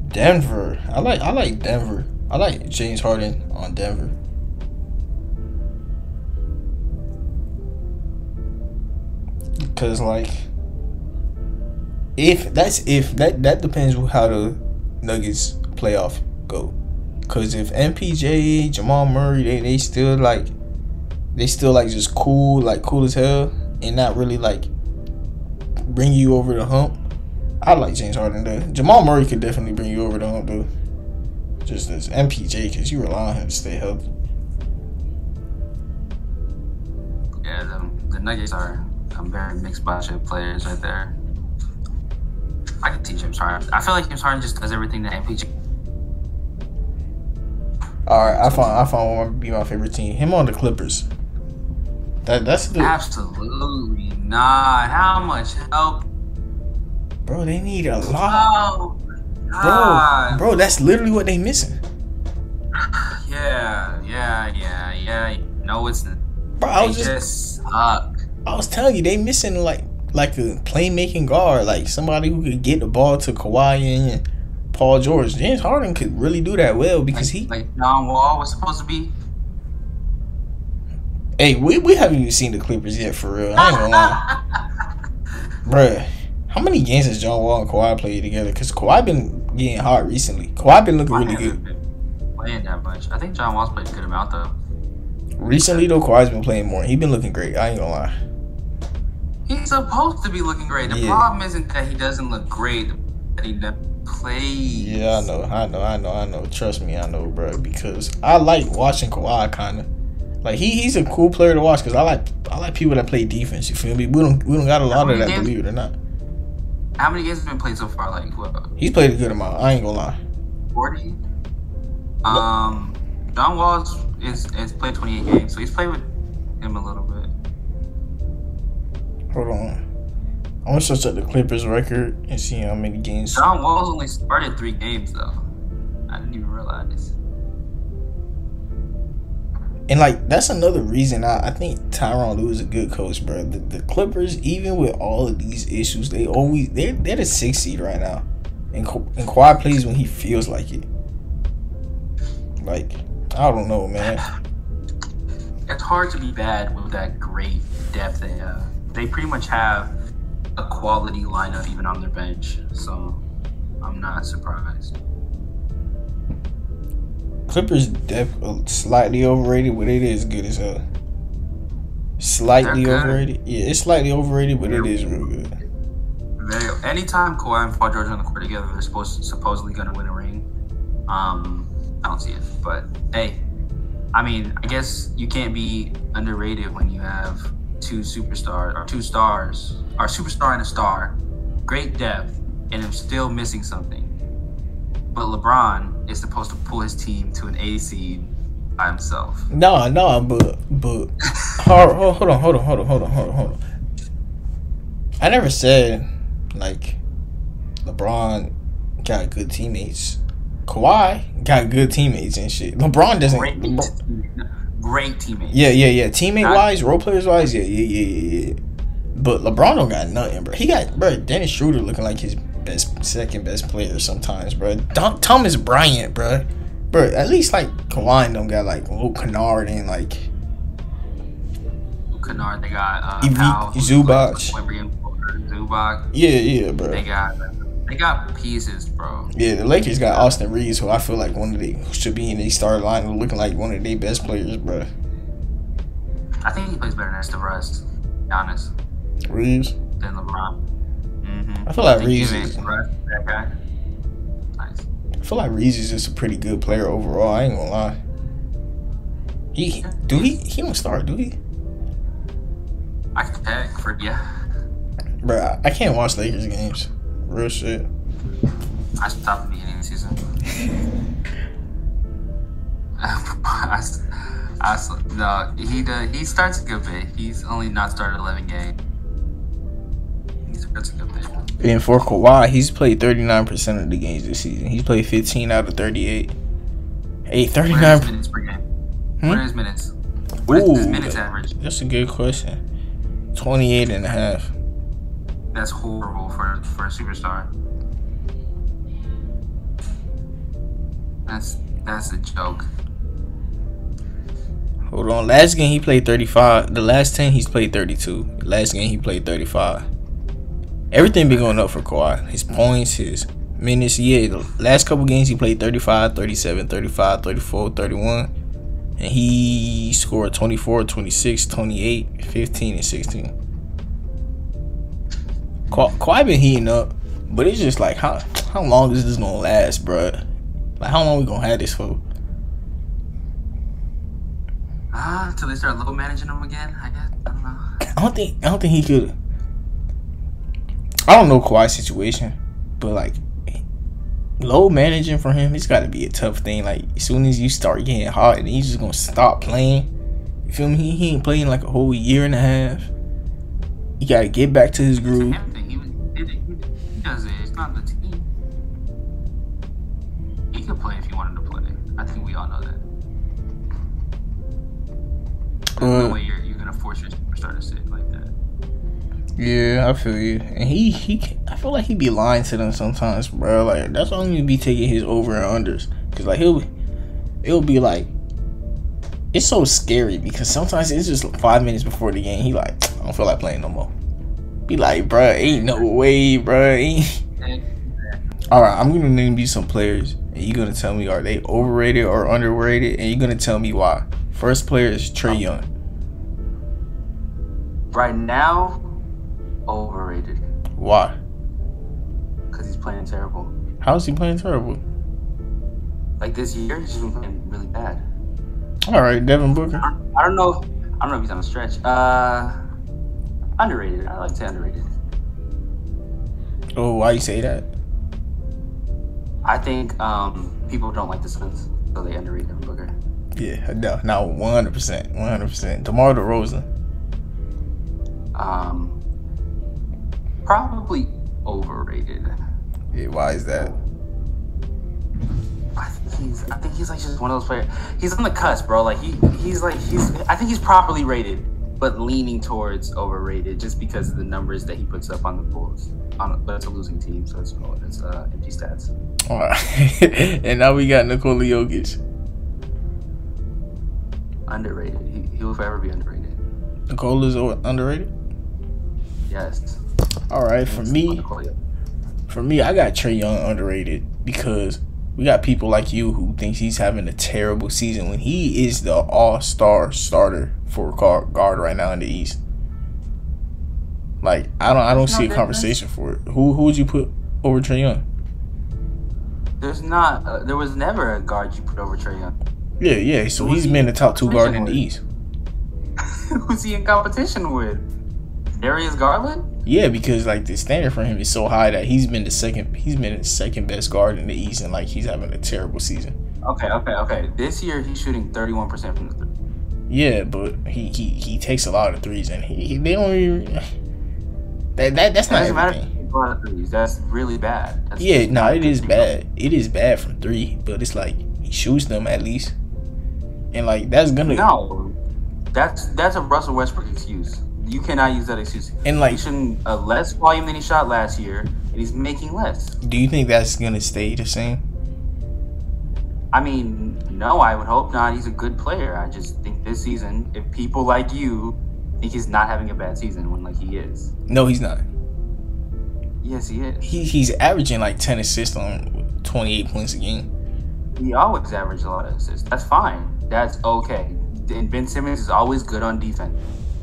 Denver. I like Denver. I like James Harden on Denver. Cause like that depends on how the Nuggets playoff go. Cause if MPJ, Jamal Murray, they still just cool as hell and not really like bring you over the hump. I like James Harden there. Jamal Murray could definitely bring you over the hump though. Just as MPJ, cause you rely on him to stay healthy. Yeah, the Nuggets are a very mixed bunch of players right there. I can see James Harden. I feel like James Harden just does everything that MPJ. All right, I found one to be my favorite team. Him on the Clippers. That's the absolutely not. How much help? Bro, they need a lot. Oh, bro, that's literally what they missing. Yeah. No, it's not. Bro, I was telling you, they missing like a playmaking guard, like somebody who could get the ball to Kawhi and Paul George. James Harden could really do that well because like John Wall was supposed to be. Hey, we haven't even seen the Clippers yet for real. I ain't gonna lie, bruh. How many games has John Wall and Kawhi played together? Because Kawhi been getting hot recently. Kawhi been looking really good. Playing that much. I think John Wall's played a good amount though. Recently though, Kawhi's been playing more. He been looking great. I ain't gonna lie. He's supposed to be looking great. The problem isn't that he doesn't look great. That he never plays. Yeah, I know. Trust me, I know, bro. Because I like watching Kawhi, kind of. Like he's a cool player to watch because I like people that play defense. You feel me? We don't got a lot of that, believe it or not. How many games have been played so far? Like what? He's played a good amount. I ain't gonna lie. 40. John Wall is played 28 games, so he's played with him a little bit. Hold on. I want to search up the Clippers record and see how many games. John Wall's only started 3 games though. I didn't even realize. And like that's another reason I think Tyronn Lue is a good coach, bro. The Clippers, even with all of these issues, they're the 6th seed right now, and Kawhi plays when he feels like it. Like I don't know, man. It's hard to be bad with that great depth they have. They pretty much have a quality lineup even on their bench, so I'm not surprised. Clippers depth slightly overrated, but it is good as hell. Slightly overrated, yeah, it's slightly overrated, but it is real good. Anytime Kawhi and Paul George are on the court together, they're supposedly gonna win a ring. I don't see it, but hey, I mean, I guess you can't be underrated when you have 2 superstars or 2 stars, or a superstar and a star, great depth, and I'm still missing something. But LeBron is supposed to pull his team to an A seed by himself. No, but hold on. I never said like LeBron got good teammates. Kawhi got good teammates and shit. LeBron doesn't. Great teammates. Yeah. Teammate wise, role players wise, yeah. But LeBron don't got nothing, bro. He got Dennis Schroeder looking like his second best player sometimes, bro. Thomas Bryant, bro. At least like Kawhi don't got like Luke Kennard and like Kennard. They got Zubac. Zubac. Yeah, bro. They got pieces, bro. Yeah, the Lakers got Austin Reeves, who I feel like should be in their starting line, looking like one of their best players, bro. I think he plays better than the rest. To be honest. Reeves. than LeBron. I feel like Reeves is that guy. Nice. I feel like Reeves is just a pretty good player overall. I ain't gonna lie. He don't start, do he? I can tag for Bro, I can't watch Lakers games. Real shit. I stopped at the beginning of the season. No, he starts a good bit. He's only not started 11 games. He starts a good bit. And for Kawhi, he's played 39% of the games this season. He's played 15 out of 38. Hey, 39. What are his minutes per game? What are his minutes? What is his minutes average? That's a good question. 28 and a half. That's horrible for a superstar. That's a joke. Hold on. Last game he played 35. The last 10 he's played 32. Last game he played 35. Everything been going up for Kawhi. His points, his minutes. Yeah, the last couple games he played 35, 37, 35, 34, 31. And he scored 24, 26, 28, 15, and 16. Kawhi been heating up. But it's just like, how long is this going to last, bro? Like, how long we going to have this for? Till they start low managing him again, I guess. I don't know. I don't think he could. I don't know Kawhi's situation, but like low managing for him, it's got to be a tough thing. Like as soon as you start getting hot, and he's just gonna stop playing. You feel me? He ain't playing like a whole year and a half. You gotta get back to his groove. He does it. It's not the team. He could play if he wanted to play. I think we all know that. There's no way you're gonna force your superstar to sit like that. Yeah, I feel you. And I feel like he be lying to them sometimes, bro. Like that's why he be taking his over and unders, cause like it'll be like it's so scary because sometimes it's just 5 minutes before the game. He like I don't feel like playing no more. Be like, bro, ain't no way, bro. All right, I'm gonna name you some players, and you're gonna tell me are they overrated or underrated, and you're gonna tell me why. First player is Trae Young. Right now, overrated. Why? Because he's playing terrible. How is he playing terrible? Like this year, he's been playing really bad. All right, Devin Booker. I don't know if he's on a stretch. Underrated. I like to say underrated. Oh, why you say that? I think people don't like the Suns, so they underrate Devin Booker. Yeah, no, 100%, 100%. DeMar DeRozan. Probably overrated. Yeah, why is that? I think he's like just one of those players. He's on the cusp, bro. Like he's I think he's properly rated, but leaning towards overrated just because of the numbers that he puts up on the Bulls. But it's a losing team, so it's empty stats. All right. And now we got Nikola Jokić. Underrated. He will forever be underrated. Nikola's underrated? Yes. All right, for me, I got Trae Young underrated because we got people like you who thinks he's having a terrible season when he is the all-star starter for guard right now in the East. Like I don't see a conversation for it. Who would you put over Trae Young? There was never a guard you put over Trae Young. Yeah. So he's been the top 2 guard in the East. Who's he in competition with? Darius Garland? Yeah, because like the standard for him is so high that he's been the second best guard in the East, and like he's having a terrible season. Okay. This year he's shooting 31% from the three. Yeah, but he takes a lot of threes, and they don't even. That's not everything. That's really bad. It is bad. It is bad from 3, but it's like he shoots them at least, and like that's gonna. No, that's a Russell Westbrook excuse. You cannot use that excuse. And like he's shooting less volume than he shot last year, and he's making less. Do you think that's gonna stay the same? I mean, no, I would hope not. He's a good player. I just think this season, if people like you think he's not having a bad season when like he is. No, he's not. Yes, he is. He's averaging like 10 assists on 28 points a game. He always averages a lot of assists. That's fine. That's okay. And Ben Simmons is always good on defense.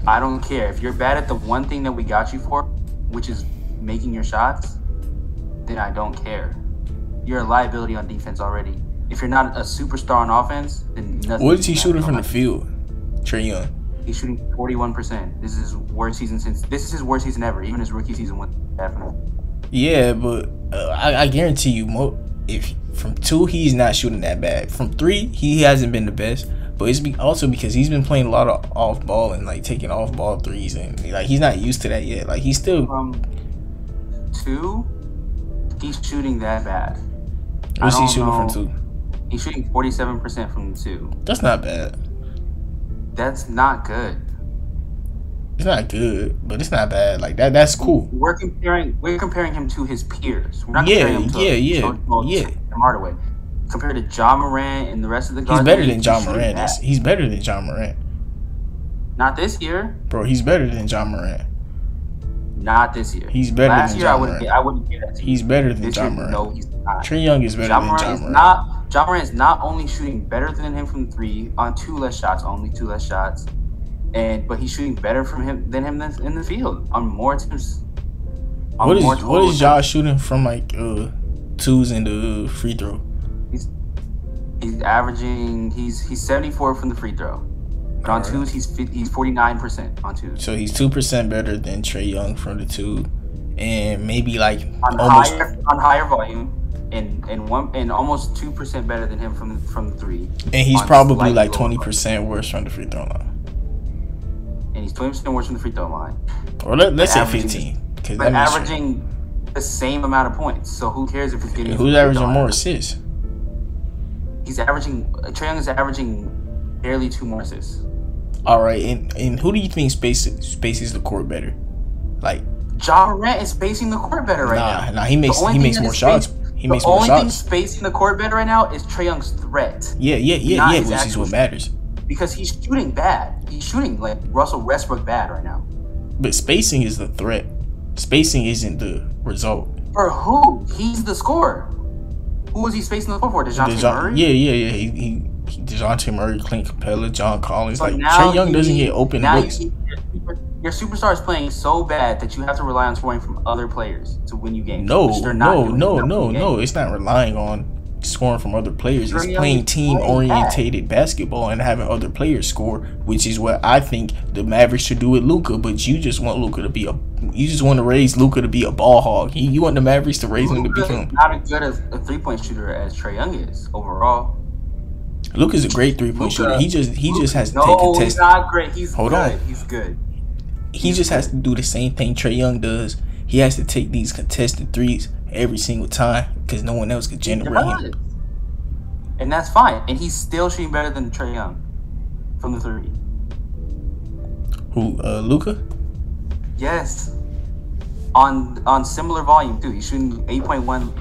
I don't care. If you're bad at the one thing that we got you for, which is making your shots, then I don't care. You're a liability on defense already. If you're not a superstar on offense, then nothing. What is he shooting from the field? Trae Young. He's shooting 41%. This is his worst season ever. Even his rookie season went bad for him. Yeah, but I guarantee you, if from 2 he's not shooting that bad. From 3 he hasn't been the best, but it's also because he's been playing a lot of off ball and like taking off ball threes, and like he's not used to that yet. Like he's still from 2. He's shooting that bad. What's he shooting from 2? He's shooting 47% from 2. That's not bad. That's not good. It's not good, but it's not bad. Like that's cool. We're comparing him to his peers. We're not comparing him to DeMar DeRozan. Compared to Ja Morant and the rest of the guys. He's better than Ja Morant. He's better than Ja Morant. Not this year. Bro, he's better than Ja Morant. Not this year. He's better than Ja Morant. I wouldn't get that to you. He's better than Ja Morant. No, he's not. Trae Young is better than Ja Morant. Ja Morant is not only shooting better than him from 3 on 2 less shots, but he's shooting better than him in the field on more attempts. What is Ja shooting from like 2s in the free throw? He's averaging he's 74 from the free throw, but on 2s he's 49% on 2s. So he's 2% better than Trae Young from the 2, and maybe like on higher volume. And almost 2% better than him from the 3. And he's probably like 20% worse from the free throw line. And he's 20% worse from the free throw line. Or let's say 15. But averaging the same amount of points. So who cares if he's getting? Who's averaging more assists? Trae Young is averaging barely 2 more assists. All right, and who do you think spaces the court better? Like Ja Morant is spacing the court better right now. Nah, he makes more shots. He makes the more only shots. thing spacing the court better right now is Trae Young's threat. Yeah, which is what matters. Because he's shooting bad. He's shooting like Russell Westbrook bad right now. But spacing is the threat. Spacing isn't the result. For who? He's the scorer. Who was he spacing the floor for? DeJounte Murray? Yeah. He DeJounte Murray, Clint Capella, John Collins. Like Trae Young doesn't get open looks. Your superstar is playing so bad that you have to rely on scoring from other players to win you games. No. It's not relying on scoring from other players. It's playing team-orientated basketball and having other players score, which is what I think the Mavericks should do with Luka. But you just want Luka to be to raise Luka to be a ball hog. You want the Mavericks to raise him to become not as good as a 3-point shooter as Trae Young is overall. Luka's a great 3-point shooter. He just has to take No, contested. he's not great. He's Hold good. on. He's good. He just has to do the same thing Trae Young does. He has to take these contested threes every single time because no one else could generate him. And that's fine. And he's still shooting better than Trae Young from the 3. Who, Luka? Yes. On similar volume too. He's shooting 8.1.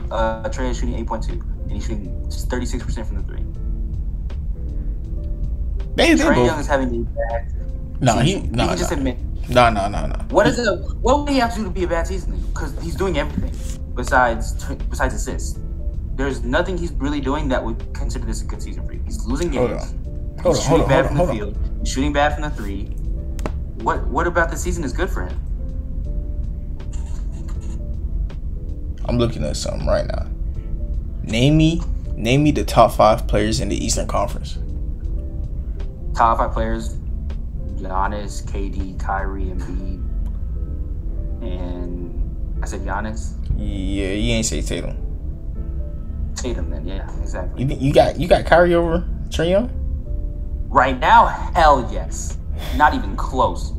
Trae is shooting 8.2, and he's shooting just 36% from the 3. Trae Young is having a bad. Just admit. No. What would he have to do to be a bad season? Because he's doing everything besides assists. There's nothing he's really doing that would consider this a good season for you. He's losing games. He's shooting bad from the field. He's shooting bad from the 3. What about the season is good for him? I'm looking at something right now. Name me the top 5 players in the Eastern Conference. Top 5 players: Giannis, KD, Kyrie, Embiid, and I said Giannis. Yeah, you ain't say Tatum. Tatum, then, yeah, exactly. You got Kyrie over Trae Young? Right now, hell yes. Not even close.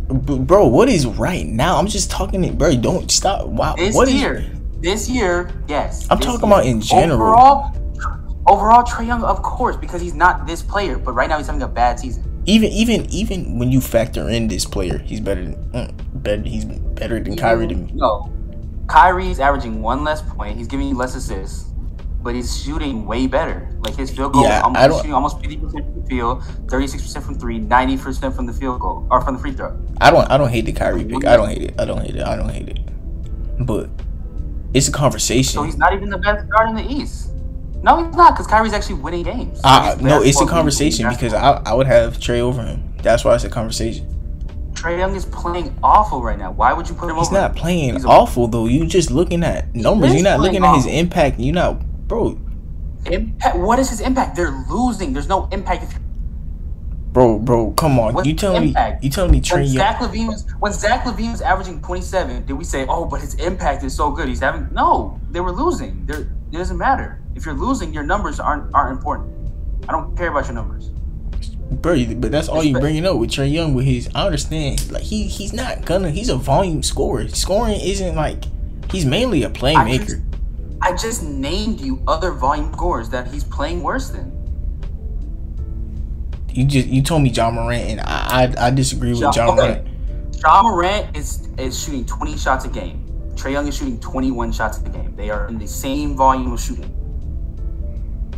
Bro, what is right now? I'm just talking. Bro, don't stop. Wow. This year, yes. I'm talking about in general. Overall, Trae Young, of course, because he's not this player. But right now, he's having a bad season. Even when you factor in this player, he's better than Kyrie to me. No, Kyrie's averaging 1 less point. He's giving you less assists, but he's shooting way better. Like his field goal, shooting almost 50% from the field, 36% from 3, 90% from the field goal or from the free throw. I don't hate the Kyrie pick. I don't hate it. But it's a conversation. So he's not even the best guard in the East. No, he's not, because Kyrie's actually winning games. No, it's a conversation because I would have Trae over him. That's why it's a conversation. Trae Young is playing awful right now. Why would you put him He's over? not playing awful though. You just looking at numbers. You're not looking at his impact. You're not, bro. Impact? What is his impact? They're losing. There's no impact. Bro, come on. What's You telling me Trae Young? When Zach LaVine was averaging 27, did we say, oh, but his impact is so good? He's having no. They were losing. It doesn't matter. If you're losing, your numbers aren't important. I don't care about your numbers. Bro, but that's all you bringing up with Trae Young with his. I understand. Like he's a volume scorer. Scoring isn't like he's mainly a playmaker. I just named you other volume scorers that he's playing worse than. You told me Ja Morant, and I disagree with Ja Morant. Ja Morant is shooting 20 shots a game. Trae Young is shooting 21 shots a game. They are in the same volume of shooting.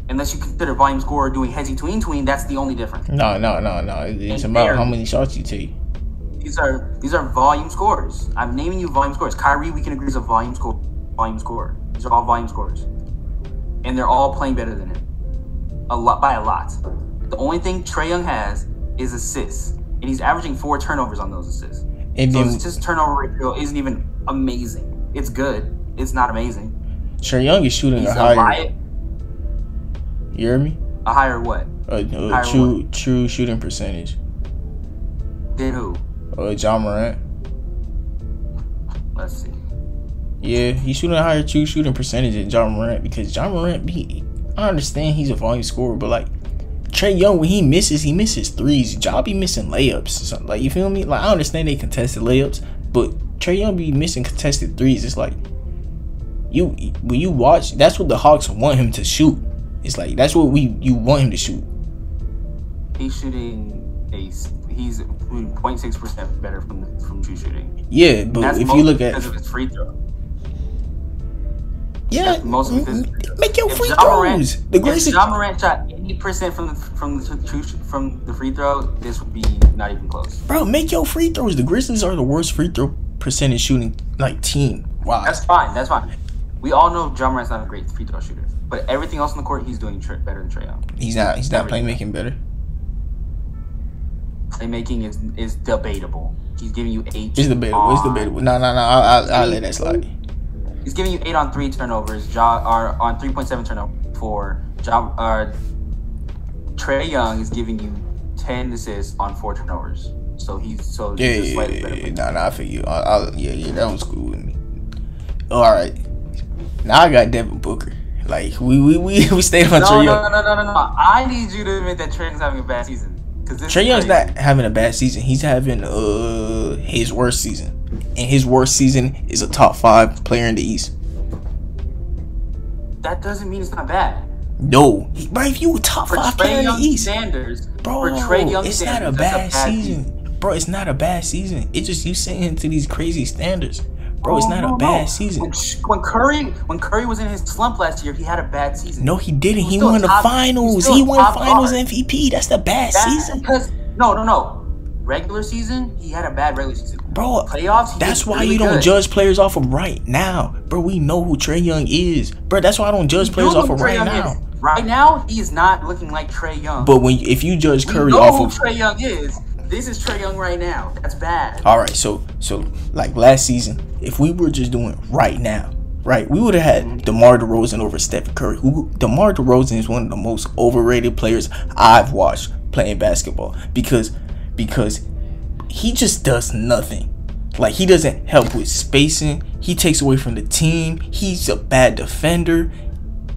Unless you consider volume scorer doing headsy tween, that's the only difference. No. It's about how many shots you take. These are volume scorers. I'm naming you volume scorers. Kyrie, we can agree, is a volume scorer. These are all volume scorers, and they're all playing better than him. By a lot. The only thing Trae Young has is assists, and he's averaging 4 turnovers on those assists. And so then, his assist turnover ratio isn't even amazing. It's good. It's not amazing. Trae Young is shooting a higher. You hear me? A higher what? True shooting percentage. Then who? Ja Morant. Let's see. Yeah, he's shooting a higher true shooting percentage than Ja Morant because Ja Morant I understand he's a volume scorer, but like Trae Young, when he misses threes. Ja be missing layups. So, like, you feel me? Like, I understand they contested layups, but Trae Young be missing contested threes. It's like when you watch, that's what the Hawks want him to shoot. It's like that's what you want him to shoot. He's shooting 0.6% better from true shooting. Yeah, but if you look at because of his free throw. Yeah, most of his, make your free throws. If Ja Morant shot 80% from the free throw, this would be not even close. Bro, make your free throws. The Grizzlies are the worst free throw percentage shooting team. Wow, that's fine. We all know Ja Morant's not a great free throw shooter, but everything else on the court, he's doing better than Trae Young. He's not playmaking better. Playmaking is debatable. He's giving you 8. It's debatable. No. I'll let that slide. He's giving you 8 on 3 turnovers. On 3.7 turnovers for Trae Young is giving you 10 assists on 4 turnovers. So he's slightly better. No, I feel you. Yeah, that was cool with me. All right, now I got Devin Booker. Like we stayed on Trae Young. No. I need you to admit that Trae Young's having a bad season. Trae Young's not having a bad season. He's having his worst season. And his worst season is a top 5 player in the East. That doesn't mean it's not bad. No. Bro, if you a top 5 player in the East. Bro, it's not a bad season. Bro, it's not a bad season. It's just you saying into these crazy standards. Bro, it's not a bad season. When Curry was in his slump last year, he had a bad season. No, he didn't. He won the finals. He won finals MVP. That's the bad season. No. Regular season, he had a bad regular season. Bro, playoffs, that's why you don't judge players off of right now. Bro, we know who Trae Young is. Bro, that's why I don't judge players off of right now. Right now, he is not looking like Trae Young. But if you judge Curry off of Trae Young is, this is Trae Young right now. That's bad. All right, so like last season, if we were just doing right now, right, we would have had DeMar DeRozan over Stephen Curry. DeMar DeRozan is one of the most overrated players I've watched playing basketball because he just does nothing. Like, he doesn't help with spacing. He takes away from the team. He's a bad defender,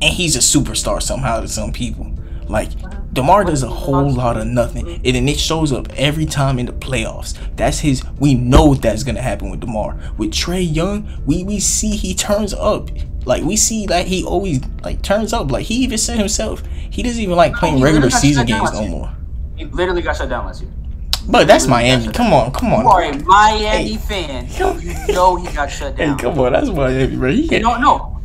and he's a superstar somehow to some people. Like, DeMar does a whole lot of nothing, and then it shows up every time in the playoffs. We know that's gonna happen with DeMar. With Trae Young, we see he turns up. Like, we see that he always turns up. Like, he even said himself, he doesn't even like playing regular season games no more. He literally got shut down last year. But that's Miami. Come on. You are a Miami fan. You know he got shut down. Hey, come on. That's Miami, bro.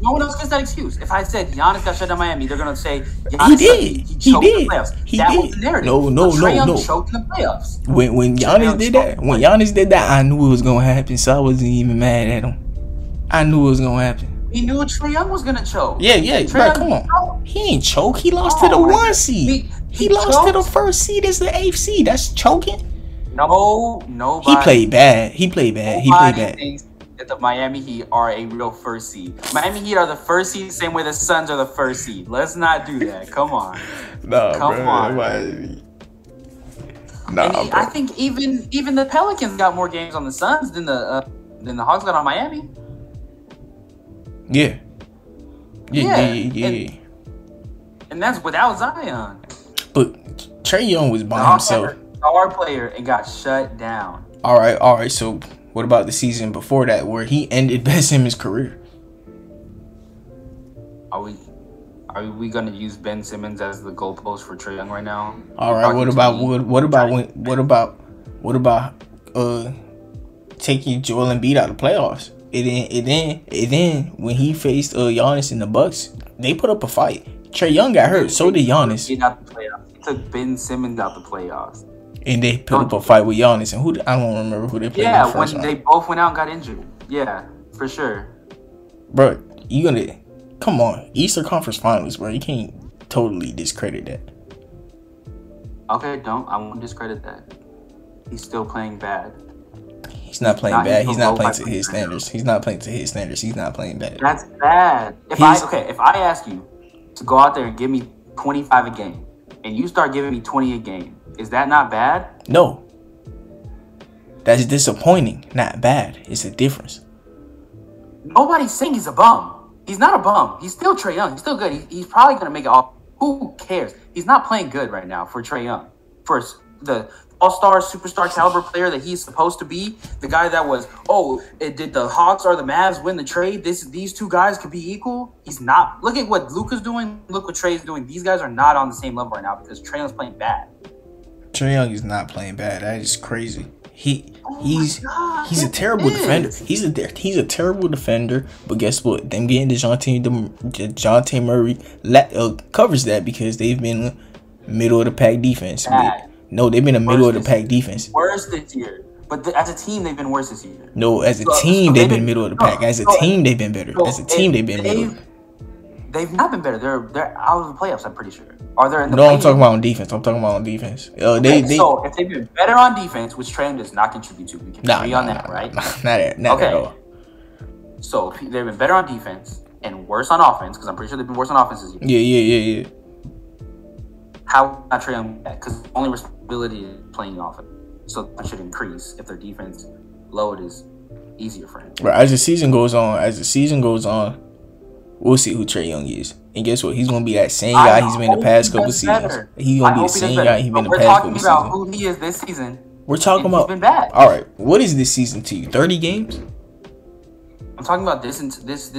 No one else gets that excuse. If I said Giannis got shut down Miami, they're going to say Giannis he did. He choked in the playoffs. That was the narrative. No. Trae Young choked in the playoffs. When Giannis did that, I knew it was going to happen, so I wasn't even mad at him. I knew it was going to happen. He knew Trae Young was going to choke. Yeah, bro, come on. He ain't choke. He lost to the 1 seed. He lost to the 1st seed as the 8th seed. That's choking. No, nobody. He played bad. He played bad. Nobody thinks that the Miami Heat are a real first seed. Miami Heat are the first seed, same way the Suns are the first seed. Let's not do that. Come on. Come on. I think even the Pelicans got more games on the Suns than the Hawks got on Miami. Yeah. And that's without Zion. But Trae Young was by himself. Star player and got shut down. All right. So what about the season before that, where he ended Ben Simmons' career? Are we gonna use Ben Simmons as the goalpost for Trae Young right now? All right. What about taking Joel Embiid out of the playoffs? And then when he faced Giannis in the Bucks, they put up a fight. Trae Young got hurt, so did Giannis. He took Ben Simmons out the playoffs. And they put up a fight with Giannis, and I don't remember who they played. Yeah, when they both went out and got injured. Yeah, for sure. Bro, come on, Eastern Conference Finals, bro. You can't totally discredit that. Okay, I won't discredit that. He's still playing bad. He's not playing bad. He's not playing to his standards. He's not playing to his standards. He's not playing bad. That's bad. If I ask you to go out there and give me 25 a game, and you start giving me 20 a game, is that not bad? No. That's disappointing, not bad. It's a difference. Nobody's saying he's a bum. He's not a bum. He's still Trae Young. He's still good. He's probably going to make it all. Who cares? He's not playing good right now for Trae Young. For the all-star, superstar caliber player that he's supposed to be. The guy that was, did the Hawks or the Mavs win the trade? These two guys could be equal. He's not. Look at what Luka's doing. Look what Trae's doing. These guys are not on the same level right now because Trae Young's playing bad. Trae Young is not playing bad. That is crazy. He's a terrible defender. He's a terrible defender. But guess what? Them getting DeJounte Murray covers that because they've been middle of the pack defense. No, they've been a middle of the pack defense. Worse this year. But as a team, they've been worse this year. No, as a team, they've been middle of the pack. As a team, they've been better. As a team, they've been middle. They've not been better. They're out of the playoffs, I'm pretty sure. Are they in the I'm talking about on defense. So if they've been better on defense, which Trae Young does not contribute to, we can agree on that, right? Not at all. So they've been better on defense and worse on offense, because I'm pretty sure they've been worse on offense this year. Yeah. How not Trae Young? Because the only responsibility is playing offense. So that should increase if their defense load is easier for him. Right. As the season goes on, we'll see who Trae Young is. And guess what? He's going to be that same guy he's been the past couple seasons. He's going to be the same guy he's been the past couple seasons. We're talking about who he is this season. We're talking about. He's been bad. All right. What is this season to you? 30 games? I'm talking about this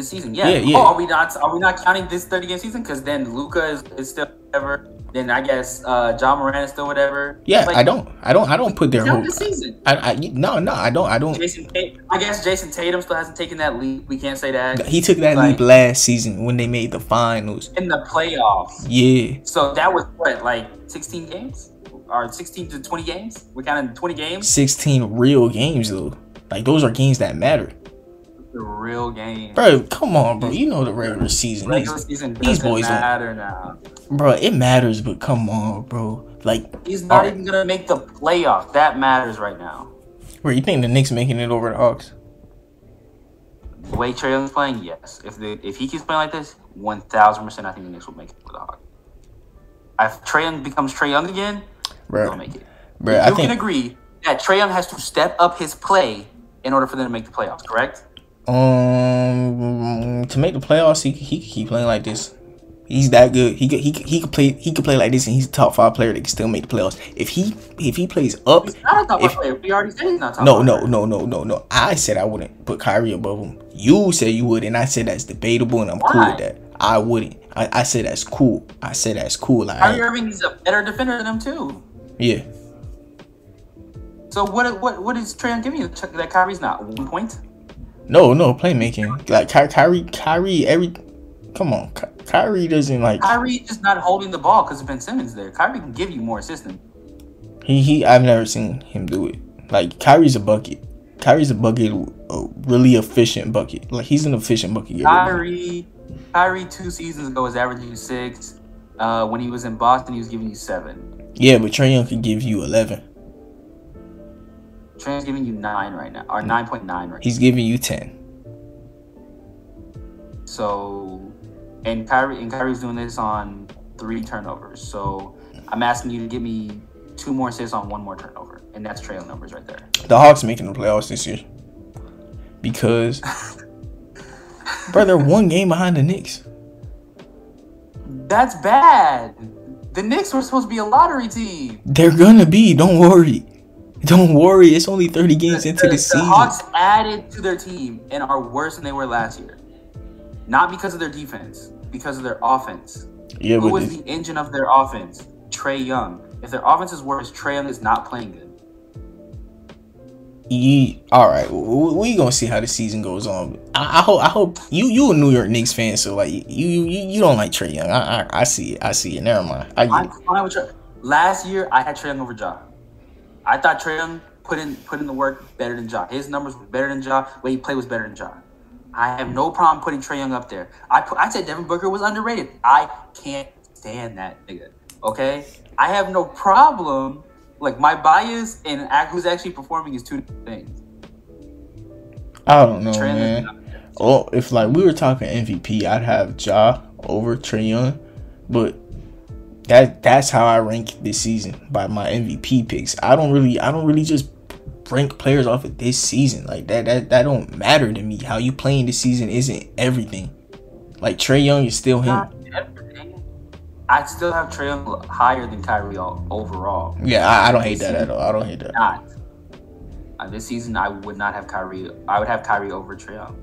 season. Yeah. Yeah. Are we not counting this 30-game season? Because then Luka is still whatever. Then I guess John Moran is still whatever. Yeah, I don't put their whole this season. I don't. I guess Jason Tatum still hasn't taken that leap. We can't say that. He took that leap last season when they made the finals. In the playoffs. Yeah. So that was what, 16 games? Or 16 to 20 games? We're counting 20 games? 16 real games though. Those are games that matter. The real game. Bro, come on, bro. You know the regular season. These boys matter now. Bro, it matters, but come on, bro. He's not even gonna make the playoffs. That matters right now. Bro, you think the Knicks making it over the Hawks? The way Trae Young's playing, yes. If he keeps playing like this, 1,000% I think the Knicks will make it for the Hawks. If Trae Young becomes Trae Young again, they'll make it. Bro, you can agree that Trae Young has to step up his play in order for them to make the playoffs, correct? To make the playoffs, he could keep playing like this. He's that good. He could play like this, and he's a top 5 player that can still make the playoffs. If he plays up, he's not a top 5 player. We already said he's not top 5 player. No. I said I wouldn't put Kyrie above him. You said you would, and I said that's debatable, and I'm cool with that. I wouldn't. I said that's cool. Kyrie Irving is a better defender than him too. Yeah. So what is Trae Young giving you that Kyrie's not? 1 point? No, playmaking. Kyrie, come on. Kyrie doesn't Kyrie is not holding the ball because of Ben Simmons there. Kyrie can give you more assistance. I've never seen him do it. Kyrie's a bucket. Kyrie's a bucket, a really efficient bucket. He's an efficient bucket getter. Kyrie 2 seasons ago was averaging 6. When he was in Boston, he was giving you 7. Yeah, but Trae Young could give you 11. Trae Young's giving you 9 right now, or 9.9 right now. He's giving you 10. So, and Kyrie's doing this on 3 turnovers. So, I'm asking you to give me 2 more assists on 1 more turnover, and that's Trae Young numbers right there. The Hawks making the playoffs this year because, bro, they're 1 game behind the Knicks. That's bad. The Knicks were supposed to be a lottery team. They're gonna be. Don't worry. Don't worry. It's only 30 games into the season. The Hawks added to their team and are worse than they were last year. Not because of their defense, because of their offense. Yeah, Who was the engine of their offense? Trae Young. If their offense is worse, Trae Young is not playing good. All right, we gonna see how the season goes on. I hope you a New York Knicks fan, so like you don't like Trae Young. I see it. Never mind. I'm fine with Trae. Last year I had Trae Young over Ja. I thought Trae Young put in the work better than Ja. His numbers were better than Ja. The way he played was better than Ja. I have no problem putting Trae Young up there. I said Devin Booker was underrated. I can't stand that nigga. Okay, I have no problem. Like, my bias and who's actually performing is 2 things. I don't know, man. Oh, if like we were talking MVP, I'd have Ja over Trae Young, but that's how I rank this season by my MVP picks. I don't really just rank players off of this season. Like that don't matter to me. How you playing this season isn't everything. Like Trae Young is still him. I'd still have Trae Young higher than Kyrie overall. Yeah, I don't hate that at all. I don't hate that. Not. This season, I would not have Kyrie. I would have Kyrie over Trae Young.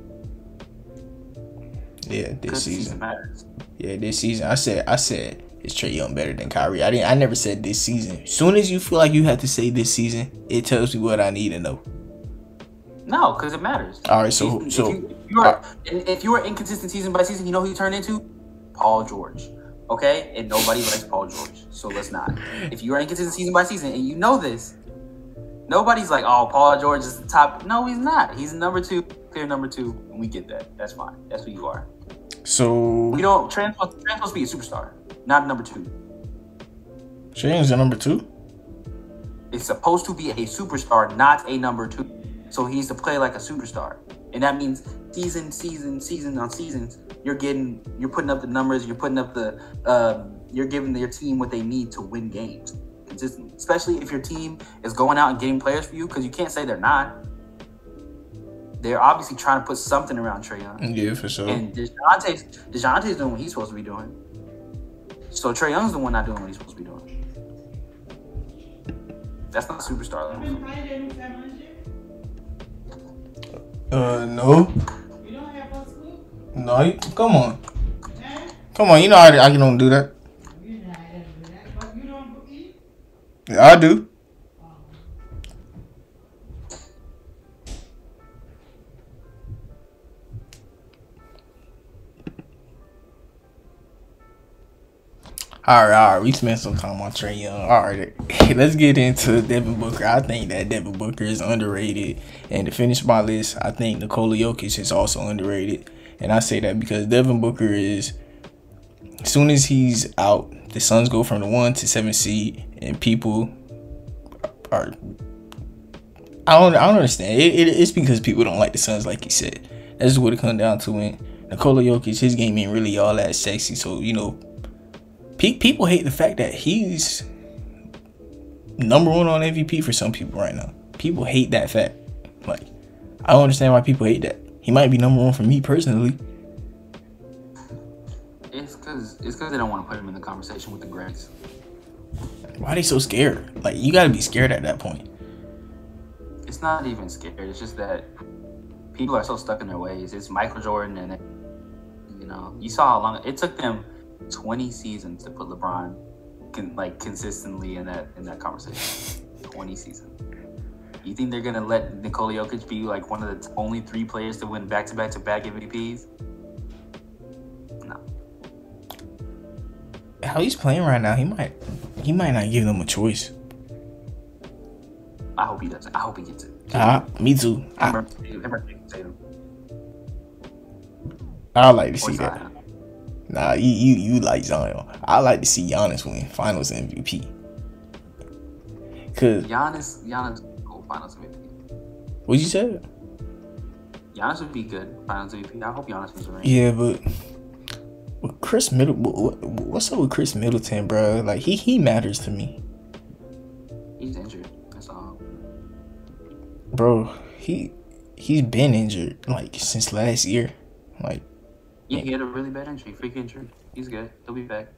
Yeah, this season matters. Yeah, this season. I said, is Trae Young better than Kyrie? I never said this season. As soon as you feel like you have to say this season, it tells me what I need to know. No, because it matters. All right, so if you are inconsistent season by season, you know who you turn into? Paul George. Okay, and nobody likes Paul George, so let's not. If you are inconsistent season by season, and you know this, nobody's like, "Oh, Paul George is the top." No, he's not. He's number 2, clear number 2, and we get that. That's fine. That's who you are. So we don't Trae's supposed to be a superstar, not number 2. Trae's a number 2. It's supposed to be a superstar, not a number 2. So he needs to play like a superstar, and that means season on seasons. You're putting up the numbers. You're putting up you're giving your team what they need to win games consistently. Especially if your team is going out and getting players for you, because you can't say they're not. They're obviously trying to put something around Trae Young. Yeah, for sure. And DeJounte's doing what he's supposed to be doing. So Trae Young's the one not doing what he's supposed to be doing. That's not superstar level. No. No, come on. Come on, you know I don't do that. Yeah, I do. All right. We spent some time on Trae Young. All right, let's get into Devin Booker. I think that Devin Booker is underrated. And to finish my list, I think Nikola Jokić is also underrated. And I say that because Devin Booker is, as soon as he's out, the Suns go from the 1 to 7 seed, and people are, I don't understand. It's because people don't like the Suns, like you said. That's what it comes down to. And Nikola Jokić, his game ain't really all that sexy. So, you know, people hate the fact that he's number 1 on MVP for some people right now. People hate that fact. Like, I don't understand why people hate that. He might be number 1 for me personally. It's because they don't want to put him in the conversation with the greats. Why are they so scared? Like, you got to be scared at that point. It's not even scared. It's just that people are so stuck in their ways. It's Michael Jordan, and you know, you saw how long it took them 20 seasons to put LeBron consistently in that conversation. 20 seasons. You think they're gonna let Nikola Jokić be like one of the only 3 players to win back-to-back MVPs? No. How he's playing right now, he might not give them a choice. I hope he doesn't. I hope he gets it. Me too. I like to see that. Nah, you like Zion. I like to see Giannis win Finals MVP. Cause Giannis Finals MVP. What you said? Giannis would be good. Finals MVP. I hope Giannis wins the ring. Yeah, but Chris what's up with Chris Middleton, bro? Like he matters to me. He's injured. That's all. Bro, he's been injured like since last year. Like, yeah, he had a really bad injury, freak injury. He's good. He'll be back.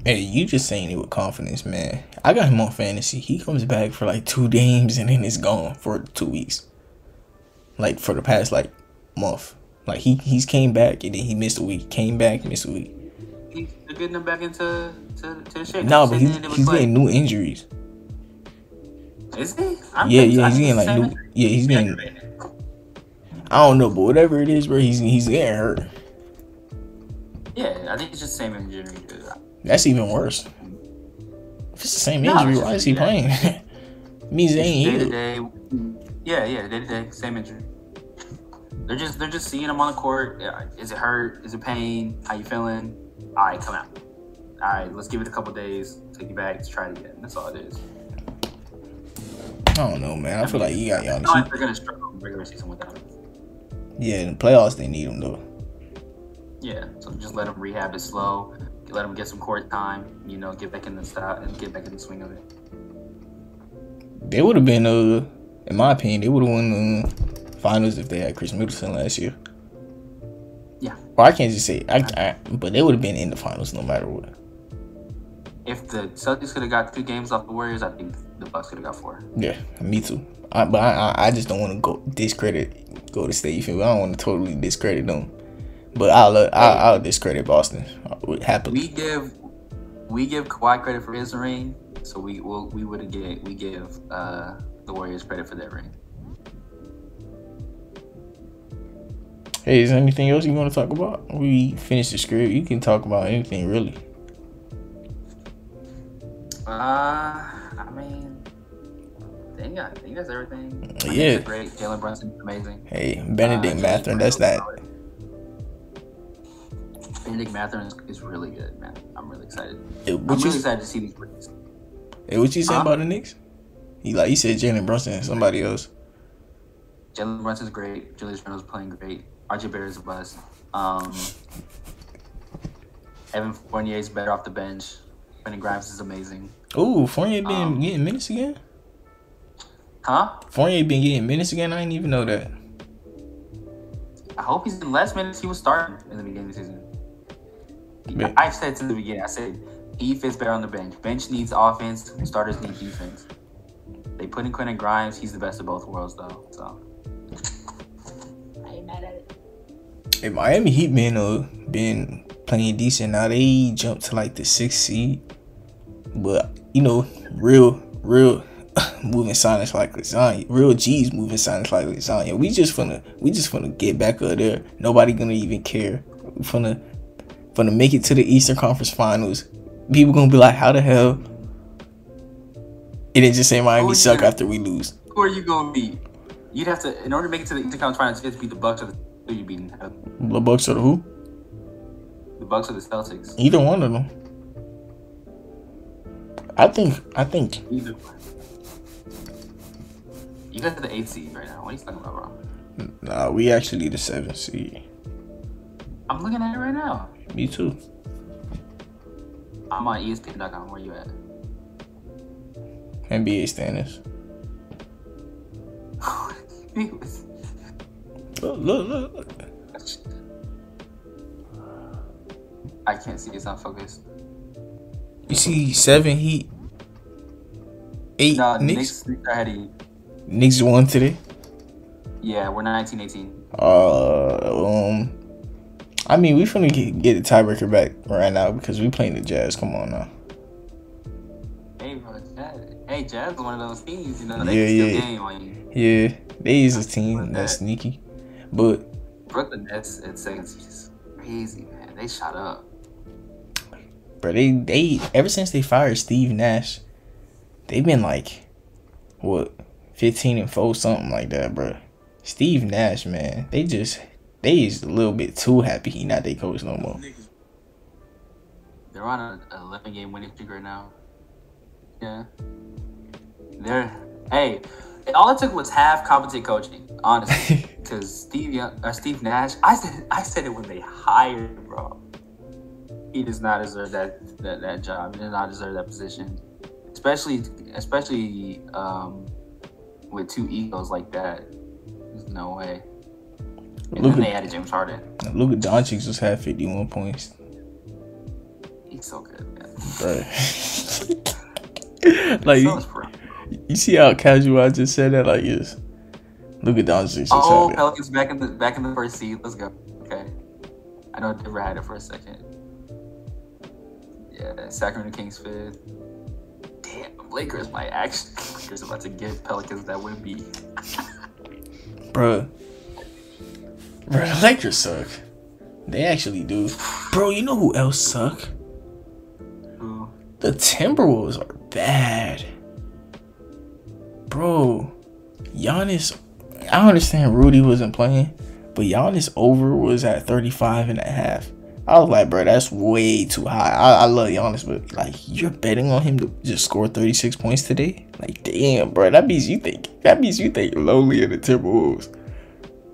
Hey, you just saying it with confidence, man. I got him on fantasy. He comes back for like 2 games and then it's gone for 2 weeks. Like for the past like month. Like he's came back and then he missed a week. Came back, missed a week. He's getting him back into the shape. No, but he's getting new injuries. Is he? Yeah, he's getting like new. Yeah, he's getting. I don't know, but whatever it is, bro, he's getting hurt. Yeah, I think it's just the same injury. That's even worse. If it's the same injury, why is he playing? Means they ain't healed. Day to day, same injury. They're just seeing him on the court. Is it hurt? Is it pain? How you feeling? All right, come out. All right, let's give it a couple days. Take you back. Let's try it again. That's all it is. I don't know, man. I feel like you got y'all. I they're gonna struggle in the regular season without him. Yeah, in the playoffs they need him though. Yeah, so just let him rehab it slow. Let him get some court time. Get back in the style and get back in the swing of it. They would have been in my opinion, they would have won the finals if they had Chris Middleton last year. Yeah. Well, I can't just say but they would have been in the finals no matter what. If the Celtics could have got 2 games off the Warriors, I think the Bucks could have got 4. Yeah, me too. But I just don't want to go to State. You feel me? I don't want to totally discredit them. But I'll discredit Boston happily. We give Kawhi credit for his ring, so we give the Warriors credit for their ring. Hey, is there anything else you want to talk about? We finished the script. You can talk about anything really. I mean, I think that's everything. Yeah, great. Jalen Brunson's amazing. Hey, Benedict Mathurin, that's that. Benedict Mathurin is really good, man. I'm really excited. I'm really excited to see these rookies. Hey, what you saying about the Knicks? You said Jalen Brunson and somebody else. Jalen Brunson's great. Julius Randle's playing great. RJ Barrett's a bust. Evan Fournier's better off the bench. Brandon Grimes is amazing. Ooh, Fournier been getting minutes again? Huh? Fournier been getting minutes again? I didn't even know that. I hope he's in less minutes he was starting in the beginning of the season. Man. I've said since the beginning, I said he fits better on the bench. Bench needs offense, starters need defense. They put in Quentin Grimes, he's the best of both worlds though. So I ain't mad at it. Hey, Miami Heat been playing decent. Now they jumped to like the 6th seed. But real moving silence like lasagna. Real G's moving silence like lasagna. We just finna get back up there. Nobody gonna even care. We finna make it to the Eastern Conference Finals. People gonna be like, how the hell? It didn't just say Miami suck after we lose. Who are you gonna beat? You'd have to, in order to make it to the Eastern Conference Finals, you have to beat the Bucks or who you beating? The Bucks or the who? The Bucks or the Celtics. Either one of them. I think. Either one. You guys are the 8th seed right now. What are you talking about, bro? Nah, we actually the 7th seed. I'm looking at it right now. Me too. I'm on ESPN.com. Where you at? NBA standings. Look. I can't see. It's not focused. You see 7 Heat, 8 Knicks. Knicks are ahead of you. Knicks won today. Yeah, we're 19-18. I mean, we finna get the tiebreaker back right now because we playing the Jazz. Come on now. Hey, bro, Jazz is one of those teams. They can still game on you. Yeah, they is a team that's sneaky, but Brooklyn Nets at 2nd is just crazy, man. They shot up. Bro, they ever since they fired Steve Nash, they've been like, what, 15-4, something like that, bro. Steve Nash, man, they is a little bit too happy he not their coach no more. They're on an 11-game winning streak right now. Yeah. All it took was half competent coaching, honestly. Because Steve Nash, I said it when they hired him, bro. He does not deserve that job. He does not deserve that position, especially with two egos like that. There's no way. And then they added James Harden. Luka Jokić just had 51 points. He's so good, man. Right. Like, you see how casual I just said that? Like, yes. Luka Jokić. Oh, Pelicans back in the first seed. Let's go. Okay. I know Denver had it for a second. Yeah, Sacramento Kings 5th. Damn, Lakers might actually. Lakers about to give Pelicans that win beat. Bruh, the Lakers suck. They actually do. Bro, you know who else suck? Who? The Timberwolves are bad. Bro, Giannis, I understand Rudy wasn't playing, but Giannis over was at 35.5. I was like, bro, that's way too high. I love Giannis, but like, you're betting on him to just score 36 points today? Like, damn, bro, that means you think lowly of the Timberwolves,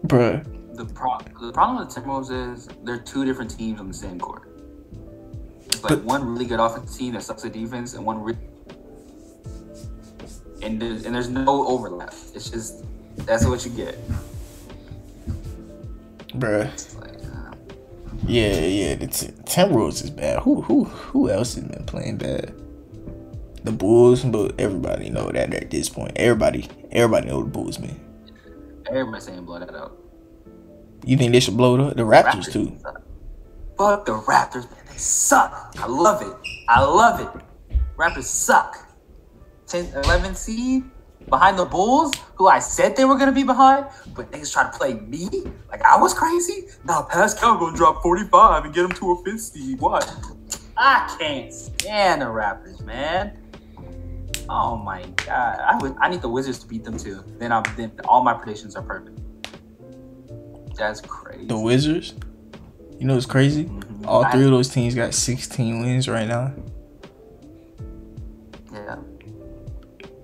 bro. The problem with the Timberwolves is they're two different teams on the same court. It's like one really good offensive team that sucks at defense, and one really and there's no overlap. It's just that's what you get, bro. Yeah, the Timberwolves is bad. Who else has been playing bad? The Bulls, but everybody know that at this point. Everybody know the Bulls, man. Everybody's saying blow that out. You think they should blow the Raptors too? Fuck the Raptors, man. They suck. I love it. Raptors suck. 10, 11 seed behind the Bulls, who I said they were gonna be behind, but niggas try to play me like I was crazy. Now Pascal gonna drop 45 and get them to a 5th seed. What? I can't stand the Raptors, man. Oh my god, I need the Wizards to beat them too. Then all my predictions are perfect. That's crazy. The Wizards? You know what's crazy? Mm-hmm. All three of those teams got 16 wins right now. Yeah.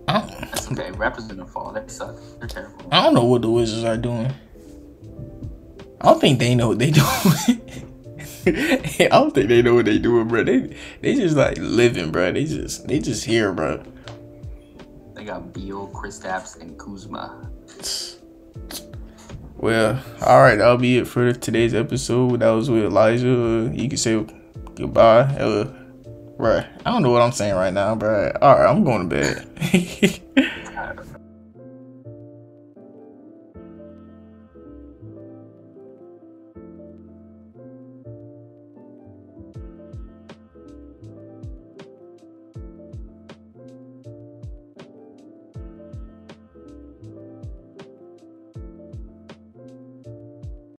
That's okay. Raptors gonna fall. They suck. They're terrible. I don't know what the Wizards are doing. I don't think they know what they doing. I don't think they know what they doing, bro. They just like living, bro. They just here, bro. They got Beal, Kristaps, and Kuzma. Well, all right. That'll be it for today's episode. That was with Elijah. You can say goodbye. Right. I don't know what I'm saying right now, bro. All right, I'm going to bed.